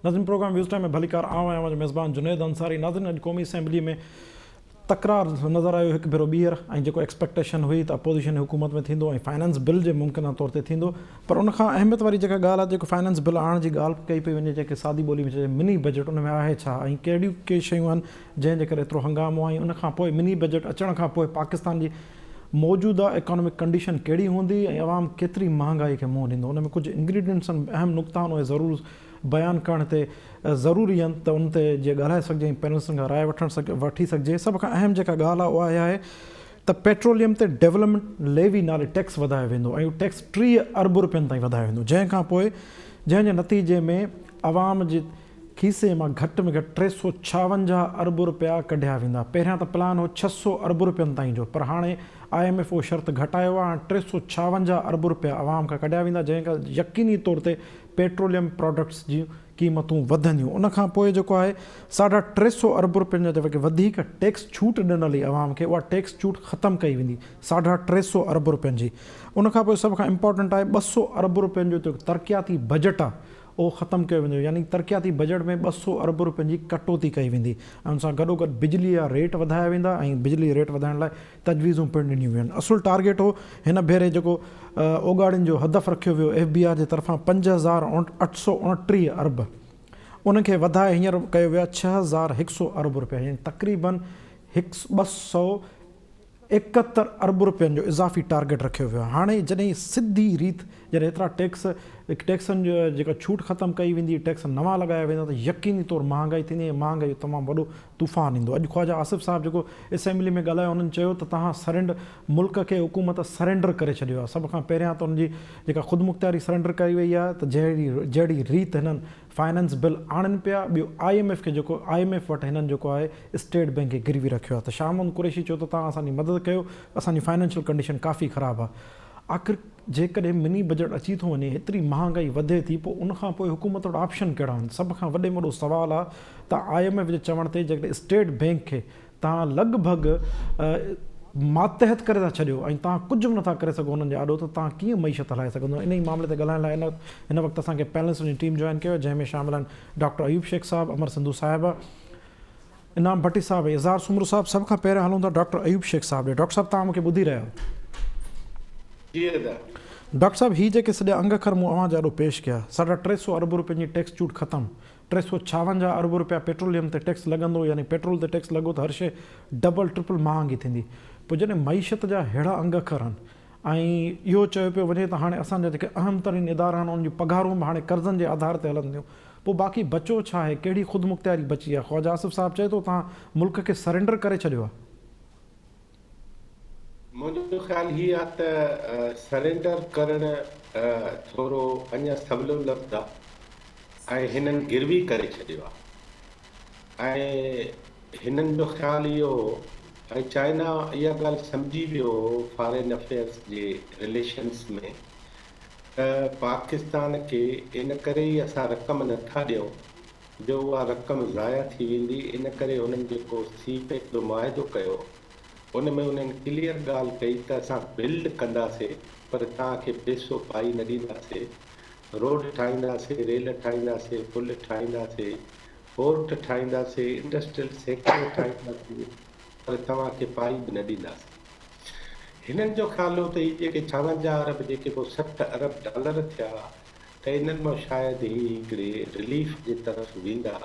नाज़रीन programme views time में भलीकार आवां जो मेज़बान जुनेद अंसारी। नाज़रीन अॼु क़ौमी असेंबली में तकरार नज़र आयो हिकु भेरो ॿीहर ऐं जेको एक्सपेक्टेशन हुई त अपोज़िशन हुकूमत में थींदो ऐं फाइनेंस बिल जे मुमकिन तौर ते थींदो, पर उनखां अहमियत वारी जेका ॻाल्हि आहे जेको फाइनेंस बिल आणण जी ॻाल्हि कई पई वञे, जेके सादी ॿोली में चइजे मिनी बजट, उन में आहे छा ऐं कहिड़ियूं के शयूं आहिनि जंहिंजे करे एतिरो हंगामो आहे। उनखां पोइ मिनी बजट अचण खां पोइ पाकिस्तान जी मौजूदा इकोनॉमिक कंडीशन कहिड़ी हूंदी ऐं आवाम केतिरी महांगाई खे मुंहुं ॾींदो। उन में कुझु इंग्रीडियंट्स आहिनि, अहम नुक़्ता आहिनि, उहे ज़रूरु बयानु करण ते ज़रूरी आहिनि त उन ते जीअं ॻाल्हाए सघिजे, पैनलिस्टनि खां राय वठी सघिजे। सभ खां अहम जेका ॻाल्हि आहे उहा इहा आहे त पेट्रोलियम ते डेवलपमेंट लेवी नाले टैक्स वधायो वेंदो ऐं उहो टैक्स 30 अरब रुपयनि ताईं वधायो वेंदो, जंहिंखां पोइ जंहिंजे नतीजे में आवाम जे खीसे मां घटि में घटि 356 अरब रुपया कढिया वेंदा। पहिरियां त प्लान हो 600 अरब रुपयनि ताईं जो, पर हाणे IMF उहो शर्त घटायो आहे। 356 अरब रुपया आवाम खां कढिया वेंदा, जंहिंखां यकीनी तौर ते पेट्रोलियम प्रोडक्ट्स जी क़ीमतूं वधंदियूं। उनखां पोइ जेको आहे 350 अरब रुपयनि जा जेके वधीक टैक्स छूट ॾिनल हुई आवाम खे, उहा टैक्स छूट ख़तमु कई वेंदी 350 अरब रुपयनि जी। उनखां पोइ सभ खां इम्पॉर्टेंट आहे 200 अरब रुपयनि जो जेको तरक़ियाती बजट आहे उहो ख़तमु कयो वेंदो, यानी तरक़ियाती बजट में 200 अरब रुपयनि जी कटौती कई वेंदी ऐं उन सां गॾोगॾु बिजली जा रेट वधाया वेंदा ऐं बिजली रेट वधाइण लाइ तजवीज़ूं पिणु ॾिनियूं वेंदियूं। असुलु टारगेट हो हिन भेरे जेको ओगाड़ियुनि जो हदफ़ रखियो वियो FBR जे तरफ़ां 5829 अरब, उनखे वधाए हींअर कयो वियो आहे 6100 अरब रुपया, यानी तक़रीबन 271 अरब रुपयनि जो इज़ाफ़ी टारगेट रखियो वियो आहे। हाणे जॾहिं सिधी रीति जॾहिं एतिरा टैक्सनि जो जेका छूट ख़तमु कई वेंदी, टैक्स नवां लॻाया वेंदा, त यकीनी तौरु महांगाई थींदी ऐं महांगाई जो तमामु वॾो तूफ़ान ईंदो। अॼु ख़्वाजा आसिफ़ साहिबु जेको असेंबली में ॻाल्हायो, उन्हनि चयो त तव्हां मुल्क खे हुकूमत सरेंडर करे छॾियो आहे। सभ खां पहिरियां त उनजी जेका ख़ुदमुख़्तियारी सरेंडर कई वई आहे, त जहिड़ी रीति हिननि फाइनेंस बिल आणनि पिया, ॿियो IMF खे जेको IMF वटि हिननि जेको आहे स्टेट बैंक खे गिरवी रखियो आहे। त शामन कुरैशी चयो त तव्हां असांजी मदद कयो, असांजी फाइनेंशियल कंडीशन काफ़ी ख़राबु आहे। आख़िर जेकॾहिं मिनी बजट अची थो वञे, हेतिरी महांगाई वधे थी, पोइ उनखां पोइ हुकूमत वटि ऑप्शन कहिड़ा आहिनि? सभ खां वॾो सवालु आहे त IMF जे चवण ते जेकॾहिं स्टेट बैंक खे तव्हां लॻभॻि मातहत करे था छॾियो ऐं तव्हां कुझु बि नथा करे सघो उन्हनि जे आॾो, त तव्हां कीअं मईशत हलाए सघंदो? इन ई मामले ते ॻाल्हाइण लाइ हिन वक़्तु असांखे पैनलिस्ट जी टीम जॉइन कयो, जंहिंमें शामिल आहिनि डॉक्टर अयूब शेख साहिबु, अमर सिंधू साहिबा, इनाम भट्टी साहिबु, इज़हार सुमरू साहिबु। सभ खां पहिरियों हलूं था डॉक्टर अयूब शेख साहिबु। डॉक्टर साहिबु, तव्हां मूंखे ॿुधी रहिया आहियो? डॉक्टर साहिबु, हीअ जेके सॼा अंग अखर मूं अव्हां जे ॾाढो पेश कया, 350 अरब रुपयनि जी टैक्स छूट ख़तमु, 356 अरब रुपया पेट्रोलियम ते टैक्स लॻंदो, यानी पेट्रोल ते टैक्स लॻो त हर शइ डबल ट्रिपल महांगी थींदी। पोइ जॾहिं मईशत जा अहिड़ा अंग अखर आहिनि ऐं इहो चयो पियो वञे त हाणे असांजा जेके अहम तरीन इदारा आहिनि, उनजी पघारूं बि हाणे कर्ज़नि जे आधार ते हलंदियूं, पोइ बाक़ी बचो छा आहे? कहिड़ी ख़ुदमुख़्तियारी बची आहे? ख़्वाजा आसिफ़ साहिबु चए थो तव्हां मुल्क खे सरेंडर करे छॾियो आहे। मुंहिंजो ख़्यालु हीअ आहे त सरेंडर करणु थोरो अञा सवलो लफ़्ज़ आहे ऐं हिननि गिरवी करे छॾियो आहे ऐं हिननि जो ख़्यालु इहो ऐं चाइना इहा ॻाल्हि सम्झी वियो फॉरेन अफेयर्स जे रिलेशन्स में त पाकिस्तान खे इन करे ई असां रक़म नथा ॾियूं जो उहा रक़म ज़ाया थी वेंदी। इन करे हुननि जेको CPEC जो मुआहिदो कयो, उन में उन्हनि क्लियर ॻाल्हि कई त असां बिल्ड कंदासीं, पर तव्हांखे पैसो पाई न ॾींदासीं। रोड ठाहींदासीं, रेल ठाहींदासीं, पुल ठाहींदासीं, पोर्ट ठाहींदासीं, इंडस्ट्रियल सेक्टर ठाहींदासीं, पर तव्हांखे पाई बि न ॾींदासीं। हिननि जो ख़्यालु हो त हीअ जेके 56 अरब जेके पोइ 60 अरब डॉलर थिया, त इन्हनि मां शायदि ही हिकिड़े रिलीफ जे तरफ़ वेंदा,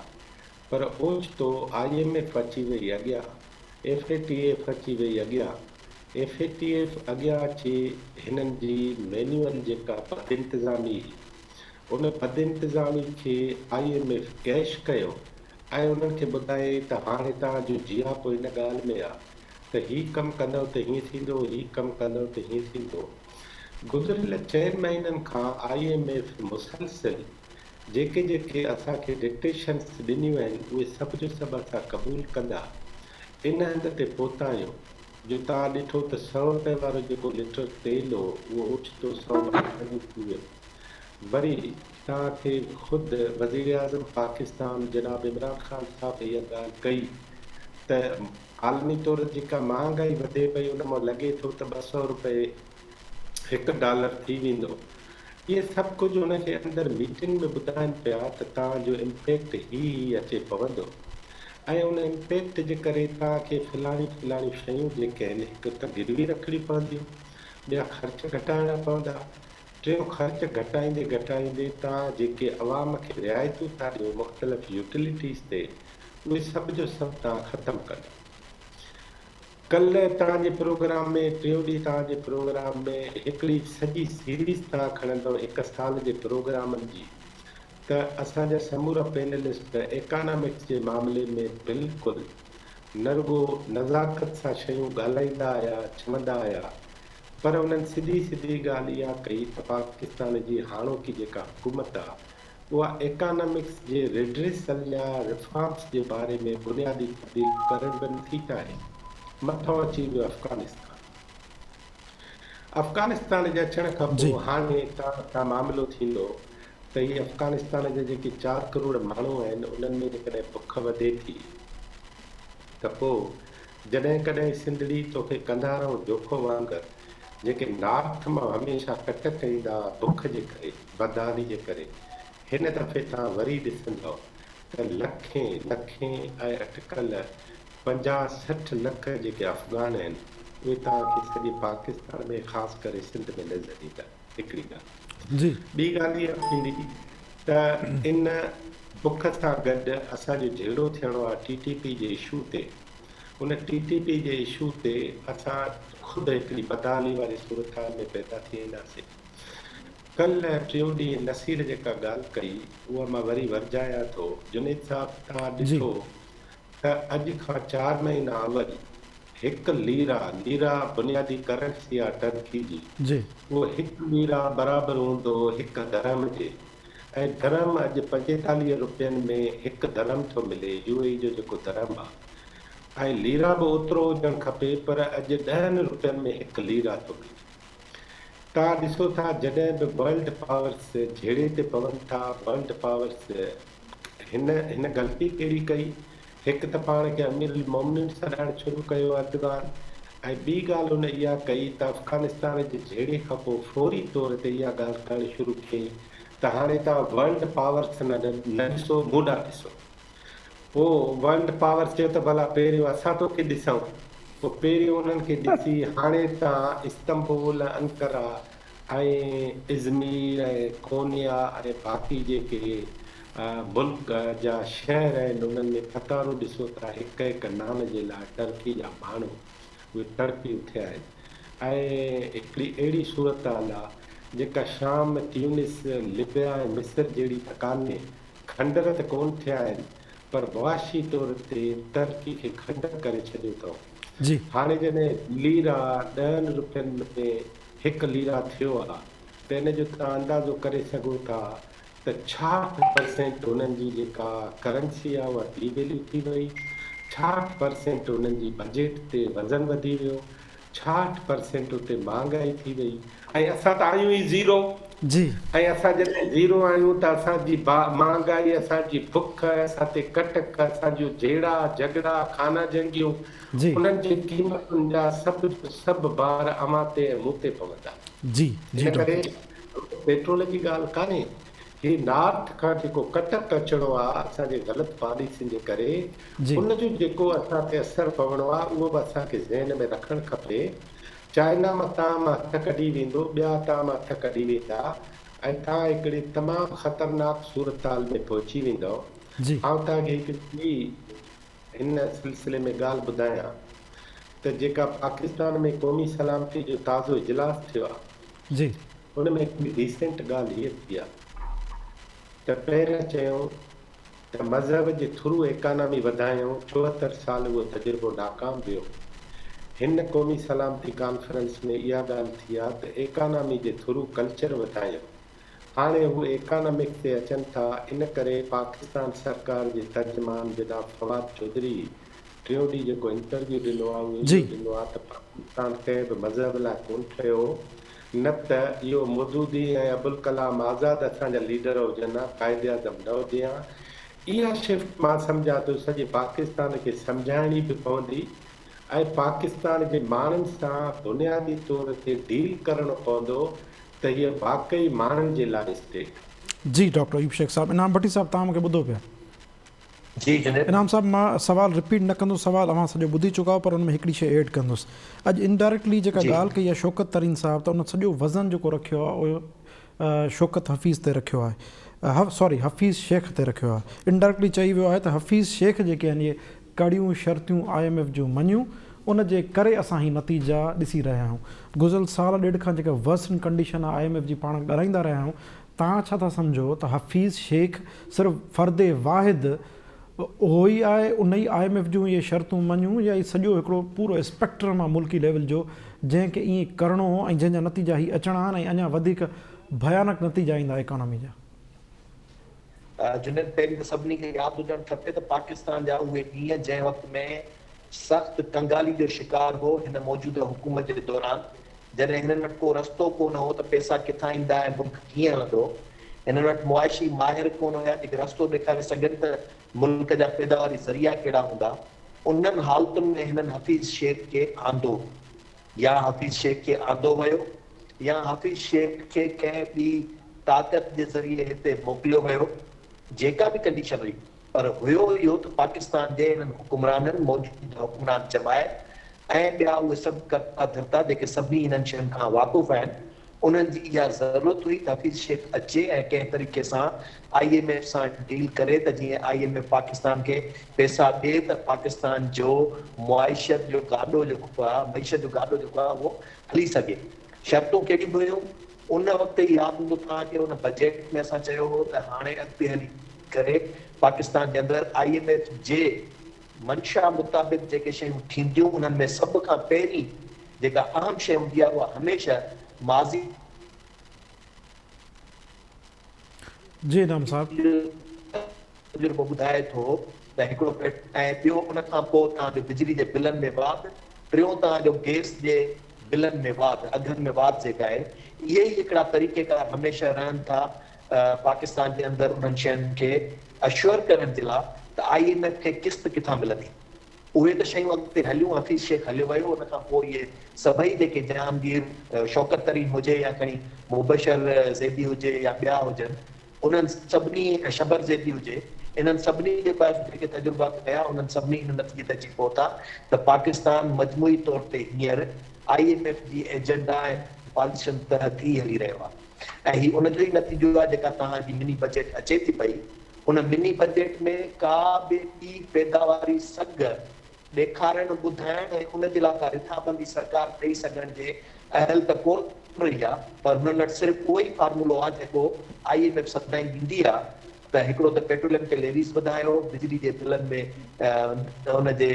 पर ओचितो IMF अची वई अॻियां, FATF अची वई अॻियां। FATF अॻियां अची हिननि जी मैन्युअल जेका पद इंतिज़ामी, उन पद इंतिज़ामी खे IMF कैश कयो ऐं उन्हनि खे ॿुधाए त हाणे तव्हांजो जियापो हिन ॻाल्हि में आहे त हीअ कमु कंदव त हीअं थींदो, हीअ कमु कंदव त हीअं थींदो। गुज़िरियल 4 महीननि खां IMF मुसलसिल जेके असांखे डिक्टेशन्स ॾिनियूं आहिनि, उहे सभु जो सभु असां क़बूल कंदा। इन हंध ते पहुता आहियूं जो तव्हां ॾिठो त 100 रुपए वारो जेको लीटर तेल हो, उहो ओचितो 100 थी वियो। वरी तव्हांखे ख़ुदि वज़ीर आज़म पाकिस्तान जनाब इमरान ख़ान साहिबु इहा ॻाल्हि कई त आलमी तौर जेका महांगाई वधे पई, उन मां लॻे थो त 200 रुपए $1 थी वेंदो। इहे सभु कुझु हुनखे अंदरि मीटिंग में ॿुधाइनि पिया त तव्हांजो इम्पैक्ट ही अचे पवंदो ऐं उन इम्पैक्ट जे करे तव्हांखे फलाणी शयूं जेके आहिनि हिकु त गिरवी रखणी पवंदियूं, ॿिया ख़र्च घटाइणा पवंदा, टियों ख़र्च घटाईंदे घटाईंदे तव्हां जेके अवाम खे रिआयतूं था ॾियो मुख़्तलिफ़ यूटिलिटीज़ ते, उहे सभु जो सभु तव्हां ख़तमु कंदा। कल्ह तव्हांजे प्रोग्राम में टियों ॾींहुं तव्हांजे प्रोग्राम में हिकिड़ी सॼी सीरीज़ तव्हां खणंदव 1 साल जे प्रोग्रामनि जी, त असांजा समूरा पैनलिस्ट इकोनॉमिक्स जे मामले में बिल्कुलु न रुॻो नज़ाकत सां शयूं ॻाल्हाईंदा आया, चवंदा आया, पर उन्हनि सिधी सिधी ॻाल्हि इहा कई त पाकिस्तान जी हाणोकी जेका हुकूमत आहे उहा इकोनॉमिक्स जे रिड्रेसल या रिफॉर्म्स जे बारे में बुनियादी तब्दील करण बि नथी चाहे। मथो अची वियो अफ़गानिस्तान जे अचण खां जी पोइ हाणे तव्हां मामिलो थींदो त इहे अफ़गानिस्तान जा जेके 4 करोड़ माण्हू आहिनि उन्हनि में जेकॾहिं बुख वधे थी त पोइ जॾहिं कॾहिं सिंधड़ी तोखे कंदा रहो जोखो वांगुरु जेके नॉर्थ मां हमेशह कटक ईंदा बुख जे करे बदहाली जे करे, हिन दफ़े तव्हां वरी ॾिसंदव त लखें ऐं अटकल 50-60 लख जेके अफ़गान आहिनि उहे तव्हांखे सॼे पाकिस्तान में ख़ासि करे सिंध में नज़र ईंदा। हिकिड़ी जी ॻाल्हि ॿी ॻाल्हि इहा थींदी त इन बुख सां गॾु असांजो जहिड़ो थियणो आहे TTP जे इशू ते, उन TTP जे इशू ते असां ख़ुदि हिकिड़ी बदहाली वारी सूरत में पैदा थी वेंदासीं। कल्ह टियों ॾींहुं नसीर जेका ॻाल्हि कई उहा मां वरी वरजायां थो। जुनेद साहब तव्हां जी ॾिठो त अॼु खां 4 महीना अवल हिकु लीरा बुनियादी करंसी आहे टर्की जी, जी उहो हिकु लीरा बराबरि हूंदो हिकु दरम जे, ऐं दरम अॼु 45 रुपयनि में हिकु दरम थो मिले, UAE जो जेको दरम आहे, ऐं लीरा बि ओतिरो हुजणु खपे पर अॼु 10 रुपयनि में हिकु लीरा थो मिले। तव्हां ॾिसो था जॾहिं बि वर्ल्ड पावर्स झेड़े ते पवनि था, वर्ल्ड पावर्स हिन ग़लती कहिड़ी कई, हिकु त पाण खे अमीर मोमिन सॾाइणु शुरू कयो अरदगान, ऐं ॿी ॻाल्हि हुन इहा कई त अफ़गानिस्तान जे झेड़े खां पोइ फौरी तौर ते इहा ॻाल्हि करणु शुरू कई त हाणे तव्हां वर्ल्ड पावर्स न ॾिसो, मूं ॾांहुं ॾिसो। पोइ वर्ल्ड पावर्स चयो त भला पहिरियों असां तोखे ॾिसूं, पोइ पहिरियों उन्हनि खे ॾिसी हाणे तव्हां इस्तंबुल, अंकरा ऐं इज़मीर ऐं कोनिया ऐं बाक़ी जेके मुल्क जा शहर आहिनि उन्हनि में कतारूं ॾिसो था हिकु हिकु नाम जे लाइ टर्की जा माण्हू उहे तड़पियूं थिया आहिनि। ऐं हिकिड़ी अहिड़ी सूरत हाल आहे जेका शाम, ट्यूनिस, लिबिया ऐं मिस्र जहिड़ी त कान्हे, खंडर त कोन थिया आहिनि पर मुआशी तौर ते टर्की खे खंडर करे छॾियो अथऊं। जी हाणे जॾहिं लीरा 10 रुपयनि में हिकु लीरा थियो आहे त इन जो तव्हां अंदाज़ो करे सघो था त 60% उन्हनि जी जेका करंसी आहे उहा डिवेल्यू थी वई, 60% उन्हनि जी बजेट ते वज़न वधी वियो, 60% उते महांगाई थी वई, ऐं असां त आहियूं ई ज़ीरो। जी ऐं असां जॾहिं ज़ीरो आहियूं त असांजी महांगाई, असांजी बुख, असां ते कटक, असांजूं झेड़ा झगड़ा, खाना जंगियूं, जी उन्हनि जी क़ीमतुनि जा सभु भार अव्हां ते ऐं मूं ते पवंदा। जी जी इन करे डॉक्टर पेट्रोल जी ॻाल्हि कान्हे, ही नॉर्थ खां जेको कटक अचिणो आहे असांजे ग़लति पॉलिसी जे करे, जी उनजो जेको असांखे असरु पवणो आहे उहो बि असांखे ज़हन में रखणु खपे। चाइना मां तव्हां हथ कढी वेंदो, ॿिया तव्हां मां हथ कढी वेंदा, ऐं तव्हां हिकिड़ी तमामु ख़तरनाक सूरत हाल में पहुची वेंदव। जी आउं तव्हांखे हिकिड़ी ॿी हिन सिलसिले में ॻाल्हि ॿुधायां त जेका पाकिस्तान में क़ौमी सलामती जो ताज़ो इजलास थियो आहे जी हुन में हिकिड़ी रीसेंट ॻाल्हि हीअ थी आहे त पहिरियों चयूं त मज़हब जे थ्रू इकानमी वधायूं, 74 साल उहो तजुर्बो नाकाम वियो। हिन क़ौमी सलामती कॉन्फ्रेंस में इहा ॻाल्हि थी आहे त इकानमी जे थ्रू कल्चर वधायूं। हाणे उहे इकानमिक्स ते अचनि था, इन करे पाकिस्तान सरकार जे तर्जुमान जनाब फवाद चौधरी टियों ॾींहुं जेको इंटरव्यू ॾिनो आहे उहो जी इहो ॾिनो आहे त पाकिस्तान कंहिं बि मज़हब लाइ कोन ठहियो, न त इहो मौदूदी ऐं अबुल कलाम आज़ाद असांजा लीडर हुजनि हा, क़ाइदे आज़म न हुजे हा। इहा शिफ्ट मां सम्झां थो सॼे पाकिस्तान खे सम्झाइणी बि पवंदी ऐं पाकिस्तान जे माण्हुनि सां बुनियादी तौर ते डील करणो पवंदो त हीअ वाकई माण्हुनि जे लाइ स्टेट। जी डॉक्टर अयूब शेख साहब, इनाम भट्टी साहब तव्हां मूंखे ॿुधो पिया? जी जुनेद। इनाम साहब, मां सवाल रिपीट न कंदुसि, सवाल अव्हां सॼो ॿुधी चुका पर हुन में हिकिड़ी शइ ऐड कंदुसि। अॼु इनडायरेक्टली जेका ॻाल्हि कई आहे शौकत तरीन साहब, त उन सॼो वज़न जेको रखियो आहे उहो शौकत हफ़ीज़ ते रखियो आहे, सॉरी हफ़ीज़ शेख ते रखियो आहे। इनडायरेक्टली चई वियो आहे त हफ़ीज़ शेख जेके आहिनि इहे कड़ियूं शर्तियूं IMF जूं मञियूं, उन जे करे असां ही नतीजा ॾिसी रहिया आहियूं। गुज़िरियल साल ॾेढ खां जेका वर्सन कंडीशन आहे IMF जी, पाण ॻाल्हाईंदा रहिया आहियूं। तव्हां छा था सम्झो त हफ़ीज़ शेख सिर्फ़ु फ़र्दे वाहिद उहो ई आहे, उन ई IMF जूं इहे शर्तूं मञियूं, या इहो सॼो हिकिड़ो पूरो स्पेक्ट्रम आहे मुल्की लेवल जो जंहिंखे ईअं करिणो ऐं जंहिंजा नतीजा ही अचणा आहिनि ऐं अञा वधीक भयानक नतीजा ईंदा इकोनॉमी जा? जुनेद, पहिरीं त सभिनी खे यादि हुजणु खपे त पाकिस्तान जा उहे ॾींहं जंहिं वक़्त में सख़्तु कंगाली जो शिकार हो हिन मौजूदा हुकूमत जे दौरान, जॾहिं हिननि वटि को रस्तो कोन हो त पैसा किथां ईंदा ऐं मुल्क कीअं हलंदो, हिननि वटि मुआशी माहिर कोन हुया जेके रस्तो ॾेखारे सघनि त मुल्क जा पैदावारी ज़रिया कहिड़ा हूंदा। उन्हनि हालतुनि में हिननि हफ़ीज़ शेख खे आंदो, या हफ़ीज़ शेख खे आंदो वियो, या हफ़ीज़ शेख खे कंहिं ॿी ताक़त जे ज़रिए हिते मोकिलियो वियो, जेका बि कंडीशन हुई, पर हुयो इहो त पाकिस्तान जे हिननि हुकुमराननि, मौजूदा हुकुमरान जमायत ऐं ॿिया उहे सभु कर्ता धर्ता जेके सभिनी हिननि शयुनि खां वाक़ुफ़ आहिनि, उन्हनि जी इहा ज़रूरत हुई त हफ़ीज़ शेख अचे ऐं कंहिं तरीक़े सां IMF सां डील करे त जीअं IMF पाकिस्तान खे पैसा ॾिए त पाकिस्तान जो मुआइशत जो गाॾो जेको आहे, मईशत जो गाॾो जेको आहे उहो हली सघे। शर्तूं कहिड़ियूं हुयूं? उन वक़्तु यादि हूंदो तव्हांखे, उन बजट में असां चयो हो त हाणे अॻिते हली करे पाकिस्तान जे अंदरि IMF जे मंशा मुताबिक़ जेके शयूं थींदियूं, उन्हनि में सभ खां पहिरीं जेका अहम शइ हूंदी आहे उहा हमेशह माज़ी जी इनाम साहब। तजुर्बो ॿुधाए थो त हिकिड़ो ऐं ॿियो उन खां पोइ तव्हांजो बिजली जे बिलनि में वाध, टियों तव्हांजो गैस जे बिलनि में वाध, अघनि में वाध जेका आहे, इहे ई हिकिड़ा तरीक़ेकार हमेशह रहनि था पाकिस्तान जे अंदरि उन्हनि शयुनि खे अश्योर करण जे लाइ त IMF खे किस्त किथां मिलंदी। उहे त शयूं अॻिते हलियूं, हफ़ीज़ शेख हलियो वियो, उन खां पोइ इहे सभई जेके जहांगीर, शौकत तरीन हुजे या खणी मुबशर ज़ैदी हुजे या ॿिया हुजनि, उन्हनि सभिनी, शबर ज़ैदी हुजे, इन्हनि सभिनी जे पास जेके तजुर्बा कया, उन्हनि सभिनी इन नतीजे ते अची पहुता त पाकिस्तान मजमूई तौर ते हींअर IMF जी एजेंडा ऐं पॉलिसियुनि तहत ई हली रहियो आहे। ऐं ही उनजो ई नतीजो आहे जेका तव्हांजी मिनी बजट अचे थी पई, उन मिनी बजट में का बि ॿी पैदावारी सघ ॾेखारण, ॿुधाइण ऐं उन जे लाइ का रिथाबंदी सरकार ॾेई सघण जे अहल त कोन रही आहे, पर हुननि वटि सिर्फ़ु उहो ई फार्मूलो आहे जेको IMF सदाईं ॾींदी आहे त हिकिड़ो त पेट्रोलियम खे लेवीज़ वधायो, बिजली जे बिलनि में उन जे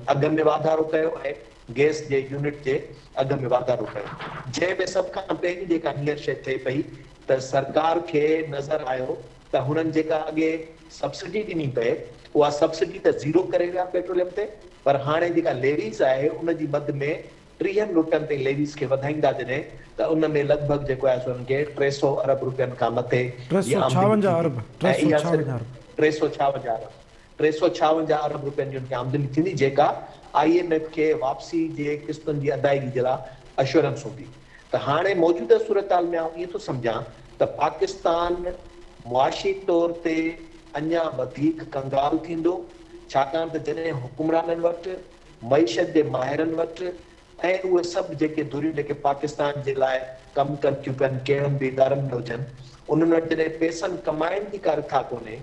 अघ में वाधारो कयो ऐं गैस जे यूनिट जे अघ में वाधारो कयो। जंहिंमें सभ खां पहिरीं जेका हींअर शइ थिए पई त सरकार खे नज़र आयो त हुननि जेका अॻे सब्सिडी ॾिनी पए, उहा सब्सिडी त ज़ीरो करे विया पेट्रोलियम ते, पर हाणे जेका लेवीज़ आहे उन जी मद में 30 रुपयनि ते लेवीज़ खे वधाईंदा जॾहिं, त उन में लॻभॻि जेको आहे सो हुनखे 300 अरब रुपयनि खां मथे 356 अरब 356 अरब रुपयनि जी हुनखे आमदनी थींदी, जेका IMF खे वापसी जे किस्तुनि जी अदायगी जे लाइ अश्योरेंस हूंदी। त हाणे मौजूदा सूरत में आउं इहो थो सम्झां त पाकिस्तान मुआशी तौर ते अञा वधीक कंगाल थींदो, छाकाणि त जॾहिं हुकुमराननि वटि, मईशत जे माहिरनि वटि ऐं उहे सभु जेके धुरियूं जेके पाकिस्तान जे लाइ कमु कनि थियूं पिया कहिड़नि बि इदारनि में हुजनि, उन्हनि वटि जॾहिं पैसनि कमाइण जी का रिथा कोन्हे,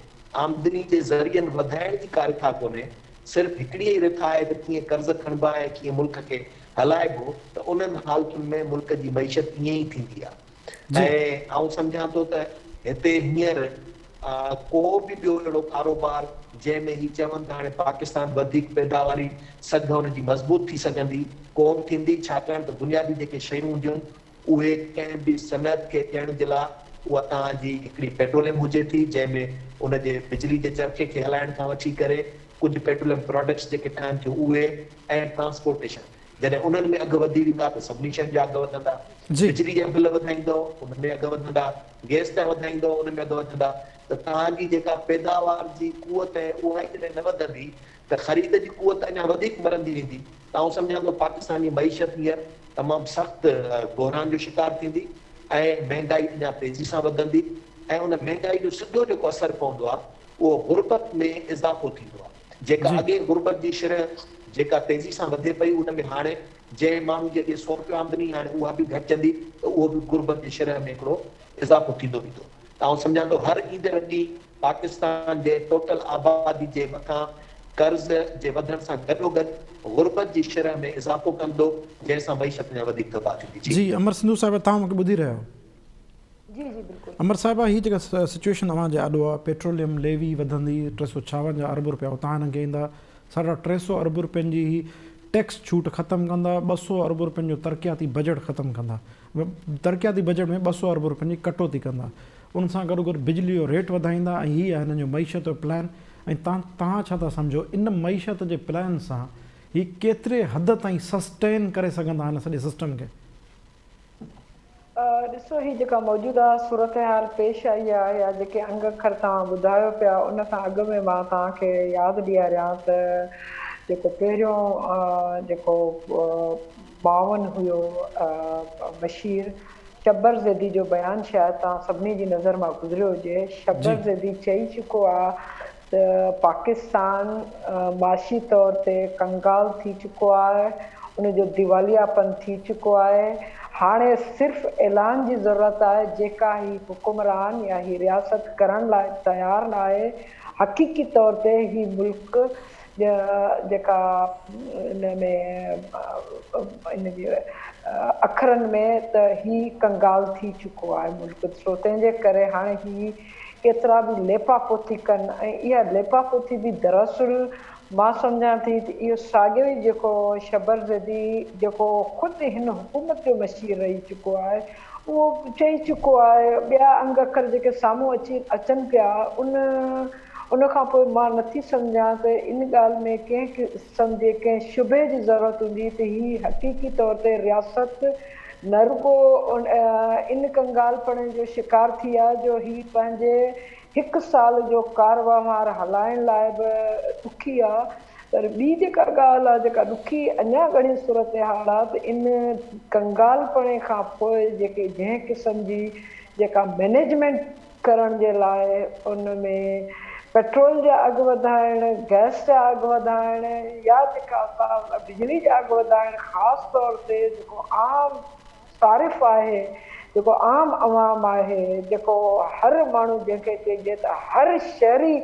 आमदनी जे ज़रियनि वधाइण जी का रिथा कोन्हे, सिर्फ़ु हिकिड़ी ई रिथा आहे त कीअं कर्ज़ खणिबा ऐं कीअं मुल्क खे हलाइबो, त उन्हनि हालतुनि में मुल्क जी मईशत ईअं ई थींदी आहे। ऐं आउं सम्झां थो त हिते हींअर को बि ॿियो अहिड़ो कारोबार जंहिंमें ही चवनि था हाणे पाकिस्तान वधीक पैदावारी सघ हुनजी मज़बूत थी सघंदी, कोन थींदी, छाकाणि त बुनियादी जेके शयूं हूंदियूं उहे कंहिं बि सनअत खे ॾियण जे लाइ उहा तव्हांजी हिकिड़ी पेट्रोलियम हुजे थी, जंहिंमें उनजे बिजली जे चरखे खे हलाइण खां वठी करे कुझु पेट्रोलियम प्रोडक्ट्स जेके ठहनि थियूं उहे, ऐं ट्रांसपोर्टेशन, जॾहिं उन्हनि में अघु वधी वेंदा त सभिनी शयुनि जा अघु वधंदा, बिजली जा बिल वधाईंदो उन में अघु वधंदा, गैस जा वधाईंदो उन में अघु वधंदा, त तव्हांजी जेका पैदावार जी कुवत आहे उहा ई जॾहिं न वधंदी त ख़रीद जी कुवत अञा वधीक मरंदी वेंदी। त आउं सम्झां थो पाकिस्तान जी मईशत हींअर तमामु सख़्तु बहरान जो शिकार थींदी, ऐं महांगाई अञा तेज़ी सां वधंदी ऐं उन महांगाई जो सिधो जेको असरु पवंदो आहे उहो गुरबत में इज़ाफ़ो थींदो आहे। जेका जी अॻे गुरबत जी शरह जेका तेज़ी सां वधे पई उन में हाणे जंहिं माण्हू जे 100 रुपया आमदनी हाणे उहा बि घटिजंदी त उहो बि गुरबत जी शरह में हिकिड़ो इज़ाफ़ो थींदो वेंदो। त आउं सम्झां थो हर ईंदड़ ॾींहुं पाकिस्तान जे टोटल आबादी जे मथां कर्ज़ जे वधण सां गॾोगॾु गुरबत जी शरह में इज़ाफ़ो कंदो जंहिंसां मईशत में वधीक तबाह थींदी। जी अमर सिंधु साहिब तव्हां मूंखे ॿुधी रहिया आहियो। जी जी बिल्कुलु। अमर साहिबा हीअ जेका सिचुएशन तव्हांजे आॾो आहे, पेट्रोलियम लेवी वधंदी 356 अरब रुपया उतां हिननि खे ईंदा, 350 अरब रुपयनि जी ही टैक्स छूट ख़तमु कंदा, 200 अरब रुपयनि जो तरक़ियाती बजट ख़तमु कंदा, तरक़ियाती बजट में 200 अरब रुपयनि जी कटौती कंदा, उन सां गॾो गॾु बिजली जो रेट वधाईंदा, ऐं हीअ आहे हिननि जो मईशत जो प्लान। ऐं तव्हां छा था सम्झो इन मईशत जे प्लान सां ही केतिरे हद ताईं सस्टेन करे सघंदा हिन सॼे सिस्टम खे? ॾिसो ही जेका मौजूदा सूरत हाल पेश आई आहे या जेके अंग अखर तव्हां ॿुधायो पिया उन खां अॻु में मां तव्हांखे यादि ॾियारियां त जेको पहिरियों जेको मावन हुयो बशीर शब्बर ज़ैदी जो बयानु शायदि तव्हां सभिनी जी नज़र मां गुज़रियो हुजे। शब्बर ज़ैदी चई चुको आहे त पाकिस्तान माशी तौर ते कंगाल थी चुको आहे, उनजो दिवालियापन थी चुको आहे। हाणे सिर्फ़ु ऐलान जी ज़रूरत आहे, जेका ही हुकुमरान या ही रियासत करण लाइ तयारु न आहे। हक़ीक़ी तौर ते ही मुल्क जेका इन में इन जे अखरनि में त ही कंगाल थी चुको आहे मुल्क। सो तंहिंजे करे हाणे ही केतिरा बि लेपापोती कनि ऐं इहा लेपापोती बि दरअसल मां सम्झां थी त इहो साॻियो ई जेको शब्बर ज़ैदी जेको ख़ुदि हिन हुकूमत जो मशीर रही चुको आहे उहो चई चुको आहे। ॿिया अंग अखर जेके साम्हूं अचनि पिया उन खां पोइ मां नथी सम्झां त इन ॻाल्हि में कंहिं क़िस्म जे कंहिं शुबे जी ज़रूरत हूंदी त हीअ हक़ीक़ी तौर ते रियासत न रुॻो इन कंगालपण जो शिकार थी आहे जो ही पंहिंजे हिकु साल जो कारवहार हलाइण लाइ बि ॾुखी आहे। पर ॿी जेका ॻाल्हि आहे जेका ॾुखी अञा घणी सूरत हाल आहे त इन कंगालपणे खां पोइ जेके जंहिं क़िस्म जी जेका मैनेजमेंट करण जे लाइ उन में पेट्रोल जा अघु वधाइण, गैस जा अघु वधाइण या जेका असां बिजली जा अघु वधाइण, ख़ासि तौर ते जेको आम सारिफ़ आहे, जेको आम अवाम आहे, जेको हर माण्हू जंहिंखे चइजे त हर शहरी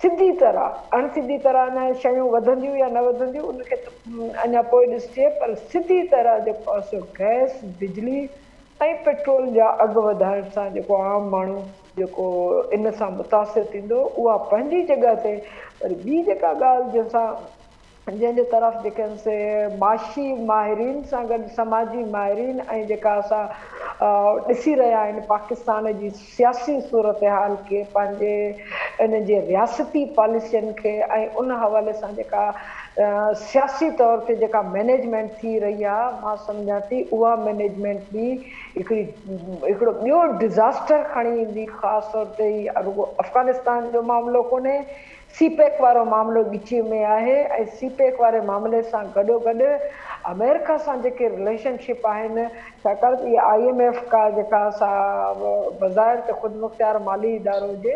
सिधी तरह अणसिधी तरह न शयूं वधंदियूं या न वधंदियूं उनखे त अञा पोइ ॾिसिजे, पर सिधी तरह जेको आहे सो गैस, बिजली ऐं पेट्रोल जा अघु वधाइण सां जेको आम माण्हू जेको इन सां मुतासिर थींदो उहा पंहिंजी जॻह ते। पर ॿी जेका ॻाल्हि जंहिंजे तरफ़ जेके आहिनि से माशी माहिरीन सां गॾु समाजी माहिरीन ऐं जेका असां ॾिसी रहिया आहिनि पाकिस्तान जी सियासी सूरत हाल खे, पंहिंजे इन जे रियासती पॉलिसियुनि खे ऐं उन हवाले सां जेका सियासी तौर ते जेका मैनेजमेंट थी रही आहे मां सम्झां थी उहा मैनेजमेंट बि हिकिड़ो ॿियो डिज़ास्टर खणी ईंदी। ख़ासि तौर ते रुॻो अफ़गानिस्तान जो मामिलो कोन्हे, सीपेक वारो मामिलो ॻिची में आहे ऐं सीपेक वारे मामले सां गॾोगॾु अमेरिका सां जेके रिलेशनशिप आहिनि, छाकाणि इहा IMF का जेका असां बज़ाहिर त ख़ुदि मुख़्तियार माली इदारो हुजे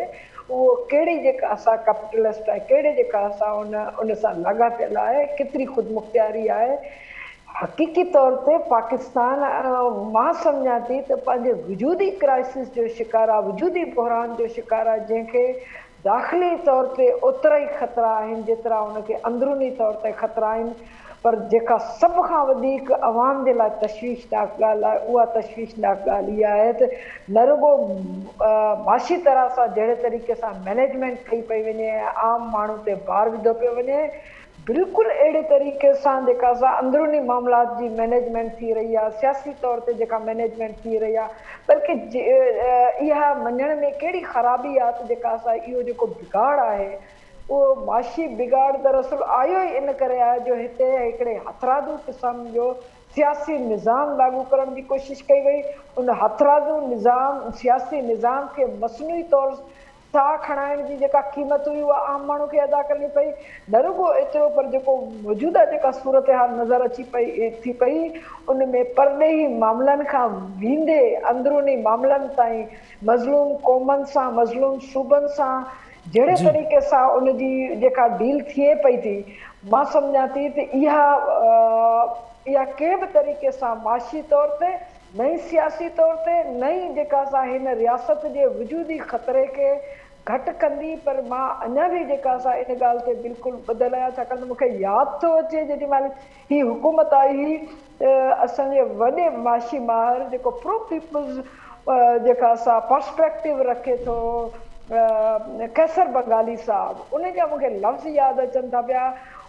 उहो कहिड़ी जेका असां कैपिटलिस्ट आहे, कहिड़े जेका असां उन सां लाॻापियल आहे, केतिरी ख़ुदि मुख़्तियारी आहे। हक़ीक़ी तौर ते पाकिस्तान मां सम्झां थी त पंहिंजे वजूदी क्राइसिस जो शिकार आहे, वजूदी बहरान जो शिकार आहे, जंहिंखे दाख़िली तौर ते ओतिरा ई ख़तरा आहिनि जेतिरा उनखे अंदरूनी तौर ते ख़तरा आहिनि। पर जेका सभ खां वधीक अवाम जे लाइ तशवीशनाक ॻाल्हि आहे उहा तशवीशनाक ॻाल्हि इहा आहे त न रुॻो माशी तरह सां जहिड़े तरीक़े सां मैनेजमेंट कई पई वञे ऐं आम माण्हू ते भार विधो पियो वञे, बिल्कुलु अहिड़े तरीक़े सां जेका असां अंदरूनी मामलात जी मैनेजमेंट थी रही आहे, सियासी तौर ते जेका मैनेजमेंट थी रही आहे, बल्कि इहा मञण में कहिड़ी ख़राबी आहे त जेका असां इहो जेको बिगाड़ आहे उहो माशी बिगाड़ दरअसल आयो ई इन करे आहे जो हिते हिकिड़े हथरादू क़िस्म जो सियासी निज़ाम लागू करण जी कोशिशि कई वई। उन हथरादू निज़ाम सियासी निज़ाम खे मसनूई तौर साह खणाइण जी जेका क़ीमत हुई उहा आम माण्हू खे अदा करणी पई। न रुॻो एतिरो पर जेको मौजूदा जेका सूरत हाल नज़र अची पई थी पई उन में परॾेही मामलनि खां वेंदे अंदरूनी मामलनि ताईं मज़लूम क़ौमनि सां मज़लूम सूबनि सां जहिड़े जी तरीक़े सां उनजी जेका डील थिए पई थी, मां सम्झां थी त इहा कंहिं बि तरीक़े सां माशी तौर ते नई सियासी तौर ते नई जेका असां हिन रियासत जे वजूदी ख़तरे खे घटि कंदी। पर मां अञा बि जेका असां इन ॻाल्हि ते बिल्कुलु ॿुधल आहियां, छाकाणि त मूंखे यादि थो अचे जेॾी महिल ही हुकूमत आई हुई असांजे वॾे माशी माहिर जेको प्रो पीपल्स जेका असां पर्सपेक्टिव रखे थो कैसर बंगाली साहब, उन जा मूंखे लफ़्ज़ यादि अचनि था पिया।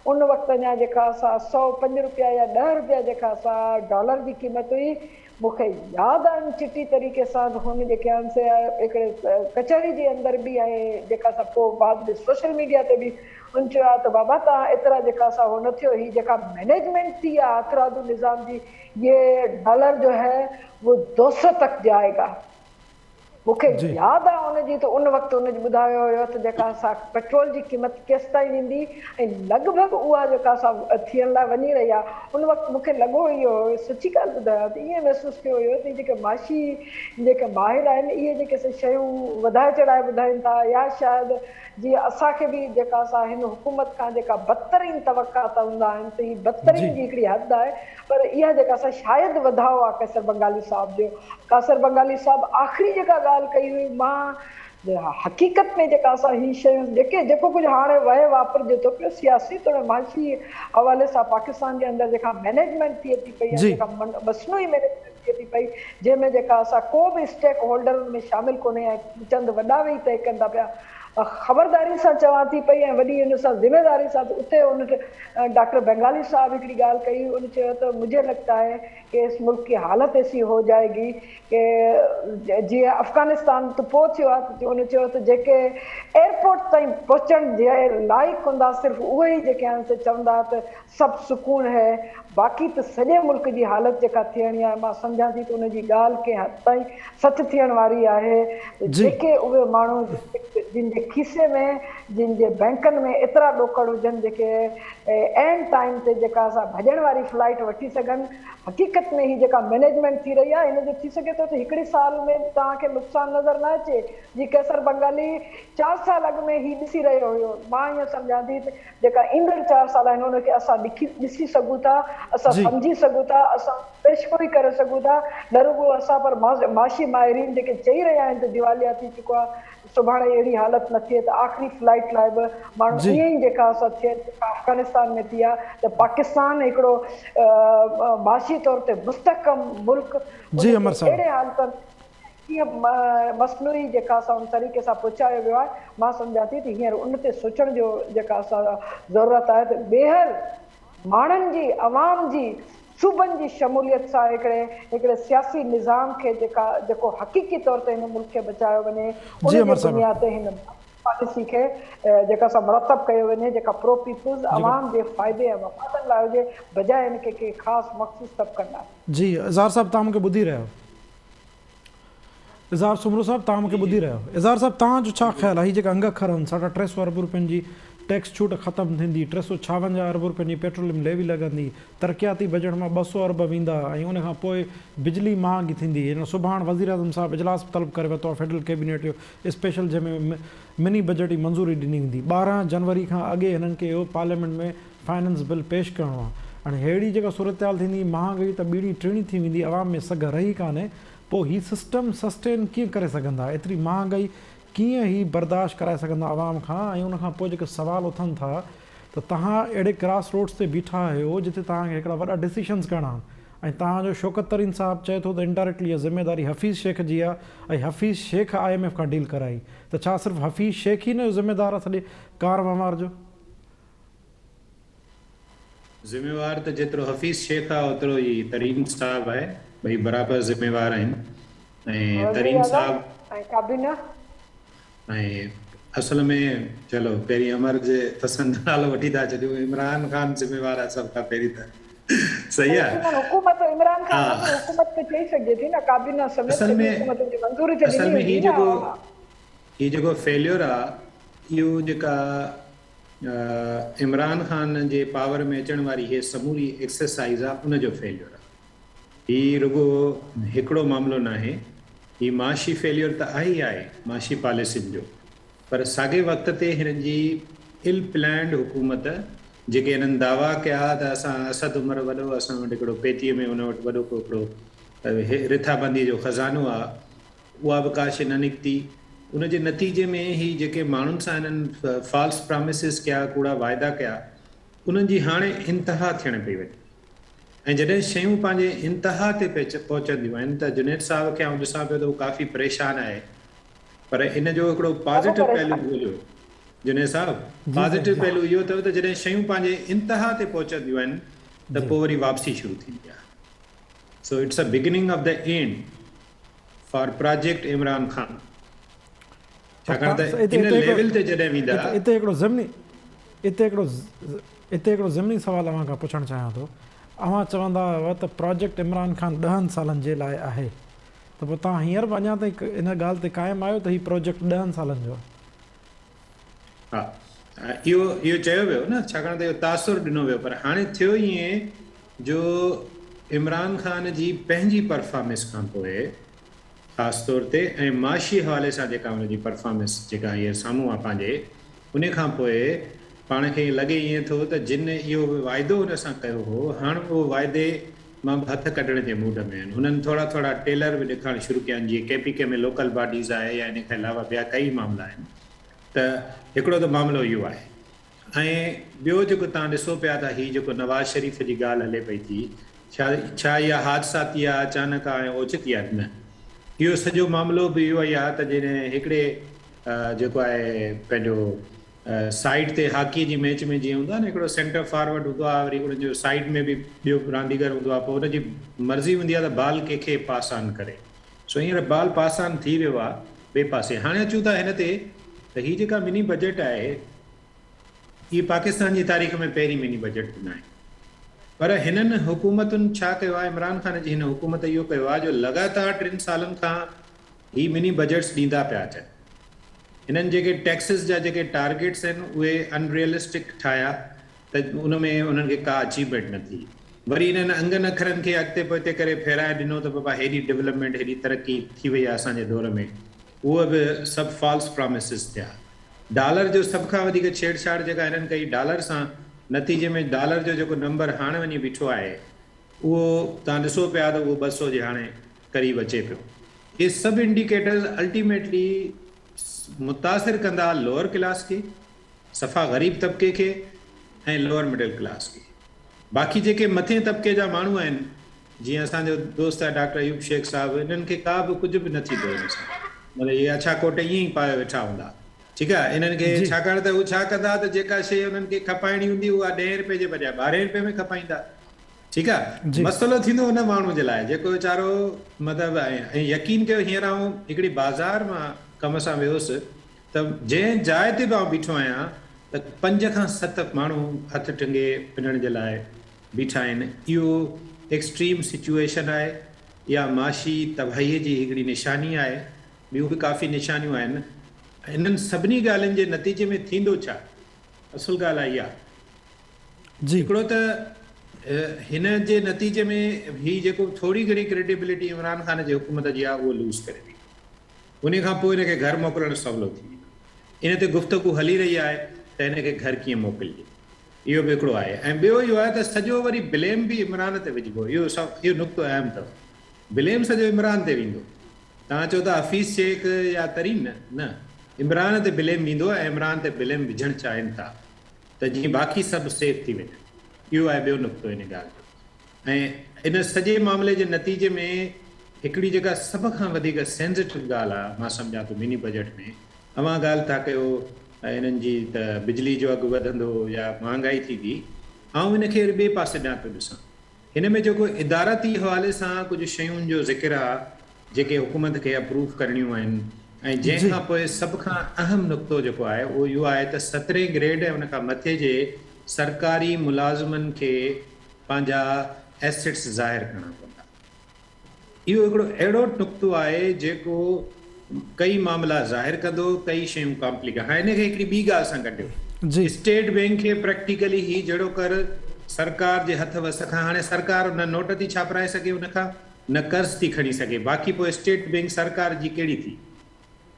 उन वक़्तु अञा जेका असां 105 रुपया या 10 रुपया जेका असां डॉलर जी क़ीमत हुई, मूंखे यादि आहिनि चिटी तरीक़े सां हुन जेके आहिनि से हिकिड़े कचहरी जे अंदरि बि आहे जेका असां पोइ बाद में सोशल मीडिया ते बि उन चयो आहे त बाबा तव्हां एतिरा जेका असां हो न थियो, ही जेका मैनेजमेंट थी आहे हथरादू निज़ाम जी, ये डॉलर जो है वो 200 तक जाएगा। मूंखे यादि आहे उनजी त उन वक़्तु उनजी ॿुधायो हुयो त जेका असां पेट्रोल जी क़ीमत केसि ताईं वेंदी ऐं लॻभॻि उहा जेका असां थियण लाइ वञी रही आहे। उन वक़्तु मूंखे लॻो इहो सची ॻाल्हि ॿुधायो त ईअं महसूसु थियो हुयो त जेके माशी जेके माहिर आहिनि इहे जेके शयूं वधाए चढ़ाए ॿुधाइनि था, या शायदि जीअं असांखे बि जेका असां हिन हुकूमत खां जेका बदतरीन तवक़ात हूंदा आहिनि त हीअ बदतरीन जी हिकिड़ी हद आहे। पर इहा जेका असां शायदि वधाउ आहे कैसर बंगाली साहब जो। कैसर बंगाली साहब आख़िरी जेका ॻाल्हि कई हुई, मां हक़ीक़त में जेका असां हीअ शयूं जेको कुझु हाणे वहे वापरिजे थो पियो सियासी तौरु माशी हवाले सां पाकिस्तान जे अंदरि जेका मैनेजमेंट थिए थी पई, जेका मसनूई मैनेजमेंट थिए थी पई, जंहिंमें जेका असां को बि स्टेक होल्डर में शामिलु कोन्हे ऐं चंद वॾा वेही तय कनि था पिया। ख़बरदारी सां चवां थी पई ऐं वॾी हुन सां ज़िम्मेदारी सां। उते उन डॉक्टर बंगाली साहब हिकिड़ी ॻाल्हि कई, उन चयो त मुझे लगता है कि इस मुल्क की हालत ऐसी हो जाएगी कि जीअं अफ़गानिस्तान त पोइ थियो आहे, उन चयो त जेके एयरपोर्ट ताईं पहुचण जे लाइक़ु हूंदा सिर्फ़ु उहे ई जेके आहिनि से चवंदा त सभु सुकून है, बाक़ी त सॼे मुल्क जी हालत जेका थियणी आहे। मां सम्झां थी त उनजी ॻाल्हि कंहिं हद ताईं सच थियण वारी आहे। जेके उहे माण्हू जिन जे खीसे में जिन जे बैंकनि में एतिरा ॾोकड़ हुजनि जेके एंड टाइम ते जेका असां भॼण वारी फ्लाइट वठी सघनि, हक़ीक़त में ही जेका मैनेजमेंट थी रही आहे हिन जो थी सघे थो त हिकिड़े साल में तव्हांखे नुक़सानु नज़र न अचे जीअं कैसर बंगाली 4 साल अॻु में ही ॾिसी रहियो हुयो। मां ईअं सम्झां थी त जेका ईंदड़ 4 साल आहिनि उनखे असां ॾिसी सघूं था, असां सम्झी सघूं था, असां पेशगोई करे सघूं था। न रुॻो असां पर माशी माहिरीन जेके चई रहिया आहिनि त दिवालिया थी चुको आहे, सुभाणे अहिड़ी हालत न थिए त आख़िरी फ्लाइट लाइ बि माण्हू ईअं ई जेका असां थिए अफ़गानिस्तान में थी आहे त पाकिस्तान हिकिड़ो माशी तौर ते मुस्तहकम मुल्क अहिड़े हालतनि कीअं मसनूई जेका असां उन तरीक़े सां पहुचायो वियो आहे। मां सम्झां थी त हींअर उन ते सोचण जो जेका असां ज़रूरत आहे त ॿीहर माण्हुनि जी अवाम जी सूबनि जी शमूलियत सां हिकिड़े सियासी निज़ाम खे जेको हक़ीक़ी तौर ते हिन मुल्क खे बचायो वञे, उन जी बुनियाद ते हिन पॉलिसी खे जेका असां मुरतब कयो वञे, जेका प्रो पीपल्स अवाम जे फ़ाइदे ऐं मफ़ादनि लाइ हुजे, बजाए हिनखे के ख़ासि मख़सूस तबक़नि लाइ। जी इज़हार साहब तव्हां मूंखे ॿुधी रहियो, इज़हार सुमरो साहब तव्हां मूंखे ॿुधी रहियो। इज़हार साहब तव्हांजो छा ख़्यालु आहे, हीअ जेका अंग अखर आहिनि 350 अरब रुपयनि जी टैक्स छूट ख़तमु थींदी, 356 अरब रुपयनि जी पेट्रोलियम लेवी लॻंदी, तरक़ियाती बजट मां 200 अरब वेंदा ऐं उनखां पोइ बिजली महांगी थींदी। हिन सुभाणे वज़ीर आज़म साहब इजलास तलब करे वरितो आहे फेडरल कैबिनेट जो स्पेशल, जंहिंमें मिनी बजट जी मंज़ूरी ॾिनी वेंदी। 12 जनवरी खां अॻे हिननि खे इहो पार्लियामेंट में फाइनेंस बिल पेश करिणो आहे। हाणे अहिड़ी जेका सूरत हाल थींदी, महांगाई त ॿीड़ी टीणी थी वेंदी, आवाम में सघ रही कान्हे, पोइ हीउ सिस्टम सस्टेन कीअं करे सघंदा, एतिरी महांगाई कीअं ही बर्दाश्त कराए सघंदा आवाम खां। ऐं उनखां पोइ जेके सुवाल उथनि था त तव्हां अहिड़े क्रॉस रोड्स ते बीठा आहियो जिते तव्हांखे हिकिड़ा वॾा डिसीशन्स करणा आहिनि ऐं तव्हांजो शौकत तरीन साहब चए थो त इंडायरेक्टली इहा ज़िम्मेदारी हफ़ीज़ शेख जी आहे ऐं हफ़ीज़ शेख IMF खां डील कराई, त छा सिर्फ़ु हफ़ीज़ शेख ई न ज़िम्मेदार आहे सॼे कार वमार जो? ज़िम्मेवार त जेतिरो हफ़ीज़ शेख आहे ओतिरो ई तरीन साहब आहे, ॿई बराबरि ज़िम्मेवार आहिनि। ऐं तरीन साहब ऐं असल में चलो पहिरीं अमर जे पसंदि नालो वठी था छॾियूं, इमरान ख़ान ज़िम्मेवार आहे सभ खां पहिरीं त, सही आहे। हुकूमत इमरान ख़ान हुकूमत पे चई सघे थी न, काबीना समेत हुकूमत जी मंज़ूरी ते ॾिनी असल में ही जेको ये जेको फेल्योर आहे इहो जेका इमरान ख़ान जे पावर में अचण वारी इहे समूरी एक्सरसाइज़ आहे उनजो फेल्योर आहे। हीउ रुगो हिकिड़ो मामिलो न आहे, हीउ माशी फेल्योर त आहे ई आहे माशी पॉलिसियुनि जो, पर साॻे वक़्त ते हिननि जी इल प्लैंड हुकूमत जेके हिननि दावा कया त असां असद उमर वॾो असां वटि हिकिड़ो पेतीअ में हुन वटि वॾो हिकिड़ो रिथाबंदीअ जो ख़ज़ानो आहे, उहा बि काश न निकिती। उनजे नतीजे में ही जेके माण्हुनि सां हिननि फॉल्स प्रॉमिसिस कया, कूड़ा वाइदा कया, उन्हनि जी हाणे इंतिहा थियण पई वञे। ऐं जॾहिं शयूं पंहिंजे इंतिहा ते पहुचंदियूं आहिनि त जुनैद साहब खे आउं ॾिसां पियो त उहो काफ़ी परेशान आहे, पर इन जो हिकिड़ो पॉज़िटिव पहलू हुयो जुनैद साहब, पॉज़िटिव पहलू इहो अथव त जॾहिं शयूं पंहिंजे इंतिहा ते पहुचंदियूं आहिनि त पोइ वरी वापसी शुरू थींदी आहे। So it's a beginning of the end for project Imran Khan. छाकाणि त इन लेवल ते जॾहिं वेंदा हिते हिकिड़ो ज़िमनी सुवाल अव्हां खां पुछणु चाहियां थो। अव्हां चवंदा हुआ त प्रोजेक्ट इमरान ख़ान 10 सालनि जे लाइ आहे, त पोइ तव्हां हींअर बि अञा ताईं इन ॻाल्हि ते क़ाइमु आहियो त हीउ प्रोजेक्ट 10 सालनि जो आहे? हा, इहो चयो वियो न, छाकाणि त इहो तासुर ॾिनो वियो, पर हाणे थियो ईअं जो इमरान ख़ान जी पंहिंजी परफॉर्मेंस खां पोइ ख़ासि तौर ते ऐं माशी हवाले सां जेका हुनजी परफॉर्मेंस जेका हीअ साम्हूं आहे पंहिंजे, उन खां पोइ पाण खे लॻे ईअं थो त जिन इहो वाइदो हुन सां कयो हो, हाणे उहो वाइदे मां हथ कढण जे मूड में आहिनि। हुननि थोरा टेलर बि ॾेखारणु शुरू कया आहिनि, जीअं KPK में लोकल बॉडीज़ आहे या इन खां अलावा ॿिया कई मामला आहिनि। त हिकिड़ो त मामिलो इहो आहे, ऐं ॿियो जेको तव्हां ॾिसो पिया त हीउ जेको नवाज़ शरीफ़ जी ॻाल्हि हले पई थी, छा इहा हादसाती आहे, अचानक आहे, ओचिती आहे? न, इहो सॼो मामिलो बि इहो ई आहे त जॾहिं हिकिड़े जेको आहे पंहिंजो साइड ते हॉकीअ जी मैच में जीअं हूंदो आहे न, हिकिड़ो सेंटर फॉरवर्ड हूंदो आहे, वरी हुनजो साइड में बि ॿियो रांदीगर हूंदो आहे, पोइ हुनजी मर्ज़ी हूंदी आहे त बाल कंहिंखे पास ऑन करे। सो हींअर बाल पास ऑन थी वियो आहे ॿिए पासे। हाणे अचूं था हिन ते त हीअ जेका मिनी बजट आहे, हीअ पाकिस्तान जी तारीख़ में पहिरीं मिनी बजट न आहे, पर हिननि हुकूमतुनि छा कयो आहे, इमरान ख़ान जी हिन हुकूमत इहो कयो आहे जो लगातार 3 सालनि खां ही मिनी बजट्स ॾींदा पिया अचनि। हिननि जेके टैक्सिस जा जेके टारगेट्स आहिनि उहे अनरियलिस्टिक ठाहिया त उन में उन्हनि खे का अचीवमेंट न थी। वरी हिननि अंगनि अखरनि खे अॻिते पोइते करे फेराए ॾिनो त बाबा हेॾी डेवलपमेंट, हेॾी तरक़ी थी वई आहे असांजे दौर में, उहो बि सभु फॉल्स प्रॉमिसिस थिया। डॉलर जो सभ खां वधीक छेड़छाड़ जेका हिननि कई डॉलर सां, नतीजे में डॉलर जो जेको नंबर हाणे वञी बीठो आहे उहो तव्हां ॾिसो पिया त उहो 200 जे हाणे क़रीब अचे पियो। इहे सभु इंडिकेटर्स अल्टीमेटली मुतासिर कंदा लोअर क्लास खे, सफ़ा ग़रीब तबिके खे ऐं लोअर मिडिल क्लास खे। बाक़ी जेके मथे तबिके जा माण्हू आहिनि, जीअं असांजो दोस्त आहे डॉक्टर अयूब शेख साहब, हिननि खे का बि कुझु बि न थींदो हिन सां, मतिलबु इहे अछा कोट ईअं ई पाए वेठा हूंदा। ठीकु आहे, इन्हनि खे छाकाणि त उहे छा कंदा त जेका शइ उन्हनि खे खपाइणी हूंदी उहा 10 रुपए जे बजाए 12 रुपए में खपाईंदा। ठीकु आहे, मसइलो थींदो हुन माण्हू जे लाइ जेको वीचारो मतिलबु, ऐं यकीन कयो हींअर आऊं हिकिड़ी बाज़ार मां कम सां वियुसि त जंहिं जाइ ते बि आउं बीठो आहियां त 5 खां 7 माण्हू हथ टंगे पिनण जे लाइ बीठा आहिनि। इहो एक्सट्रीम सिचुएशन आहे, या माशी तबाहीअ जी हिकिड़ी निशानी आहे। ॿियूं बि काफ़ी निशानियूं आहिनि। हिननि सभिनी ॻाल्हियुनि जे नतीजे में थींदो छा, असुल ॻाल्हि आहे इहा। हिकिड़ो त हिन जे नतीजे में ही जेको थोरी घणी क्रेडिबिलिटी इमरान ख़ान जे हुकूमत जी आहे उहो लूज़ करे ॾी। उन खां पोइ हिनखे घर मोकिलणु सवलो थी वियो। इन ते गुफ़्तगू हली रही आहे त हिनखे घर कीअं मोकिलिजे, इहो बि हिकिड़ो आहे। ऐं ॿियो इहो आहे त सॼो वरी ब्लेम बि इमरान ते विझिबो। इहो नुक़्तो अहम अथव, ब्लेम सॼो इमरान ते वेंदो। तव्हां चओ था हफ़ीज़ शेख या तरीन, न, इमरान ते ब्लेम वेंदो ऐं इमरान ते ब्लेम विझणु चाहिनि था त जीअं बाक़ी सभु सेफ थी वञे। इहो आहे ॿियो नुक़्तो हिन ॻाल्हि जो। ऐं इन सॼे मामले जे नतीजे में हिकिड़ी जेका सभ खां वधीक सेंसिटिव ॻाल्हि आहे, मां सम्झां थो मिनी बजट में, अवां ॻाल्हि था कयो हिननि जी त बिजली जो अघु वधंदो या महांगाई थींदी। ऐं हिनखे ॿिए पासे ॾांहुं पियो ॾिसां, हिन में जेको इदारती हवाले सां कुझु शयुनि जो ज़िक्र आहे जेके हुकूमत खे अप्रूव करणियूं आहिनि। ऐं जंहिंखां पोइ सभ खां अहम नुक़्तो जेको आहे उहो इहो आहे त 17 ग्रेड ऐं उन खां मथे जे सरकारी मुलाज़िमनि खे पंहिंजा एसेट्स ज़ाहिर करणा पवंदा। इहो हिकिड़ो अहिड़ो नुक़्तो आहे जेको कई मामला ज़ाहिर कंदो, कई शयूं कॉम्प्लिकेट। हाणे हिनखे हिकिड़ी ॿी ॻाल्हि सां गॾु जी स्टेट बैंक खे प्रैक्टिकली ही जहिड़ो कर सरकार जे हथ वस खां, हाणे सरकार न नोट थी छापराए सघे उनखां, न कर्ज़ थी खणी सघे, बाक़ी पोइ स्टेट बैंक सरकार जी कहिड़ी थी।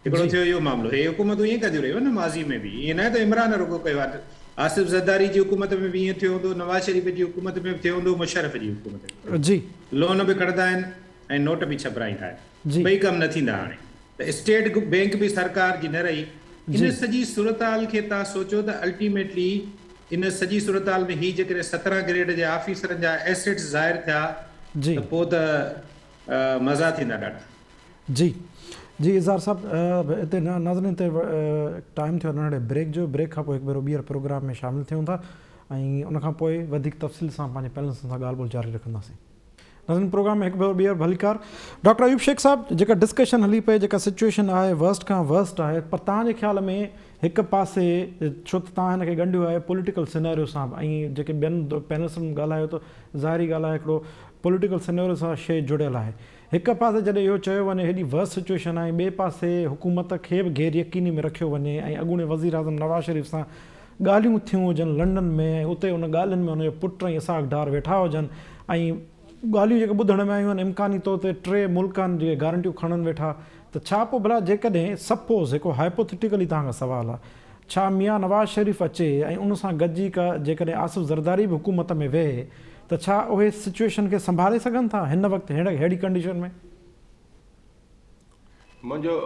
हिकिड़ो थियो इहो मामिलो। हे हुकूमतूं ईअं कंदियूं रहियूं न माज़ी में बि, ईअं न त इमरान रुगो कयो आहे, आसिफ ज़रदारी जी हुकूमत में बि ईअं थियो हूंदो, नवाज़ शरीफ़ जी हुकूमत में बि थियो हूंदो, मुशर्रफ जी हुकूमत में जी लोन बि खणंदा आहिनि ऐं नोट बि छापराईंदा आहिनि, जी। ॿई कम न थींदा। हाणे त स्टेट बैंक बि सरकार जी न रही। इन सॼी सूरताल खे तव्हां सोचो त अल्टीमेटली इन सॼी सूरताल में ही जेकॾहिं 17 ग्रेड जे ऑफिसरनि जा एसेट्स ज़ाहिर थिया जी त पोइ त मज़ा थींदा ॾाढा। जी जी इज़हार साहब, हिते नाज़रीन ते टाइम थियो नंढड़े ब्रेक जो। ब्रेक खां पोइ हिकु भेरो ॿीहर प्रोग्राम में शामिलु थियूं था ऐं उनखां पोइ वधीक तफ़सील सां पंहिंजे पैनलिस्ट सां ॻाल्हि ॿोल जारी रखंदासीं। नाज़रीन प्रोग्राम में हिकु भेरो ॿीहर भलीकार। डॉक्टर अयूब शेख साहब, जेका डिस्कशन हली पई, जेका सिचुएशन आहे वर्स्ट खां वर्स्ट आहे, पर तव्हांजे ख़्याल में हिकु पासे छो त तव्हां हिनखे ॻंढियो आहे पॉलिटिकल सिनेरियो सां, ऐं जेके ॿियनि पैनलिस्टनि ॻाल्हायो त ज़ाहिरी ॻाल्हि आहे हिकिड़ो पॉलिटिकल सिनेरियो सां शइ जुड़ियल आहे। हिकु पासे जॾहिं इहो चयो वञे हेॾी वर्स्ट सिचुएशन आहे, ॿिए पासे हुकूमत खे बि गैर यकीनी में रखियो वञे ऐं अॻूणे वज़ीर आज़म नवाज़ शरीफ़ सां ॻाल्हियूं थियूं हुजनि लंडन में, ऐं उते उन ॻाल्हियुनि में हुनजो पुटु ऐं इसाक़-डार वेठा हुजनि, ऐं ॻाल्हियूं जेके ॿुधण में आयूं आहिनि इम्कानी तौर ते 3 मुल्कनि जे गारंटियूं खणनि वेठा, त छा पोइ भला जेकॾहिं सपोज़ हिकु हाइपोथेटिकली तव्हांखां सुवालु आहे, छा मियां नवाज़ शरीफ़ अचे ऐं उन सां गॾिजी का जेकॾहिं आसिफ ज़रदारी बि हुकूमत में वेहे, त छा उहे सिचुएशन खे संभाले सघनि था हिन वक़्तु अहिड़ी कंडीशन में? मुंहिंजो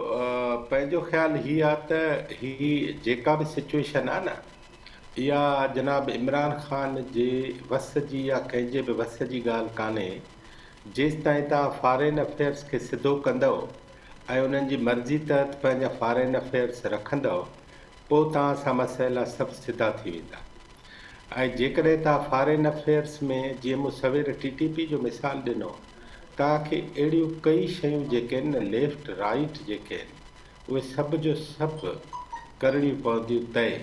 पंहिंजो ख़्यालु हीअ आहे त ही जेका बि सिचुएशन आहे न, इहा जनाब इमरान ख़ान जे वस जी या कंहिंजे बि वस जी ॻाल्हि कान्हे। जेसि ताईं तव्हां फॉरेन अफेयर्स खे सिधो कंदव ऐं उन्हनि जी मर्ज़ी तहत पंहिंजा फॉरेन अफेयर्स रखंदव, पोइ तव्हां सां मसइला सभु सिधा थी वेंदा। ऐं जेकॾहिं तव्हां फॉरेन अफेयर्स में, जीअं मूं सवेर TTP जो मिसाल ॾिनो, तव्हांखे अहिड़ियूं कई शयूं जेके आहिनि न लेफ्ट राइट जेके आहिनि उहे सभु जो सभु करणियूं पवंदियूं तय।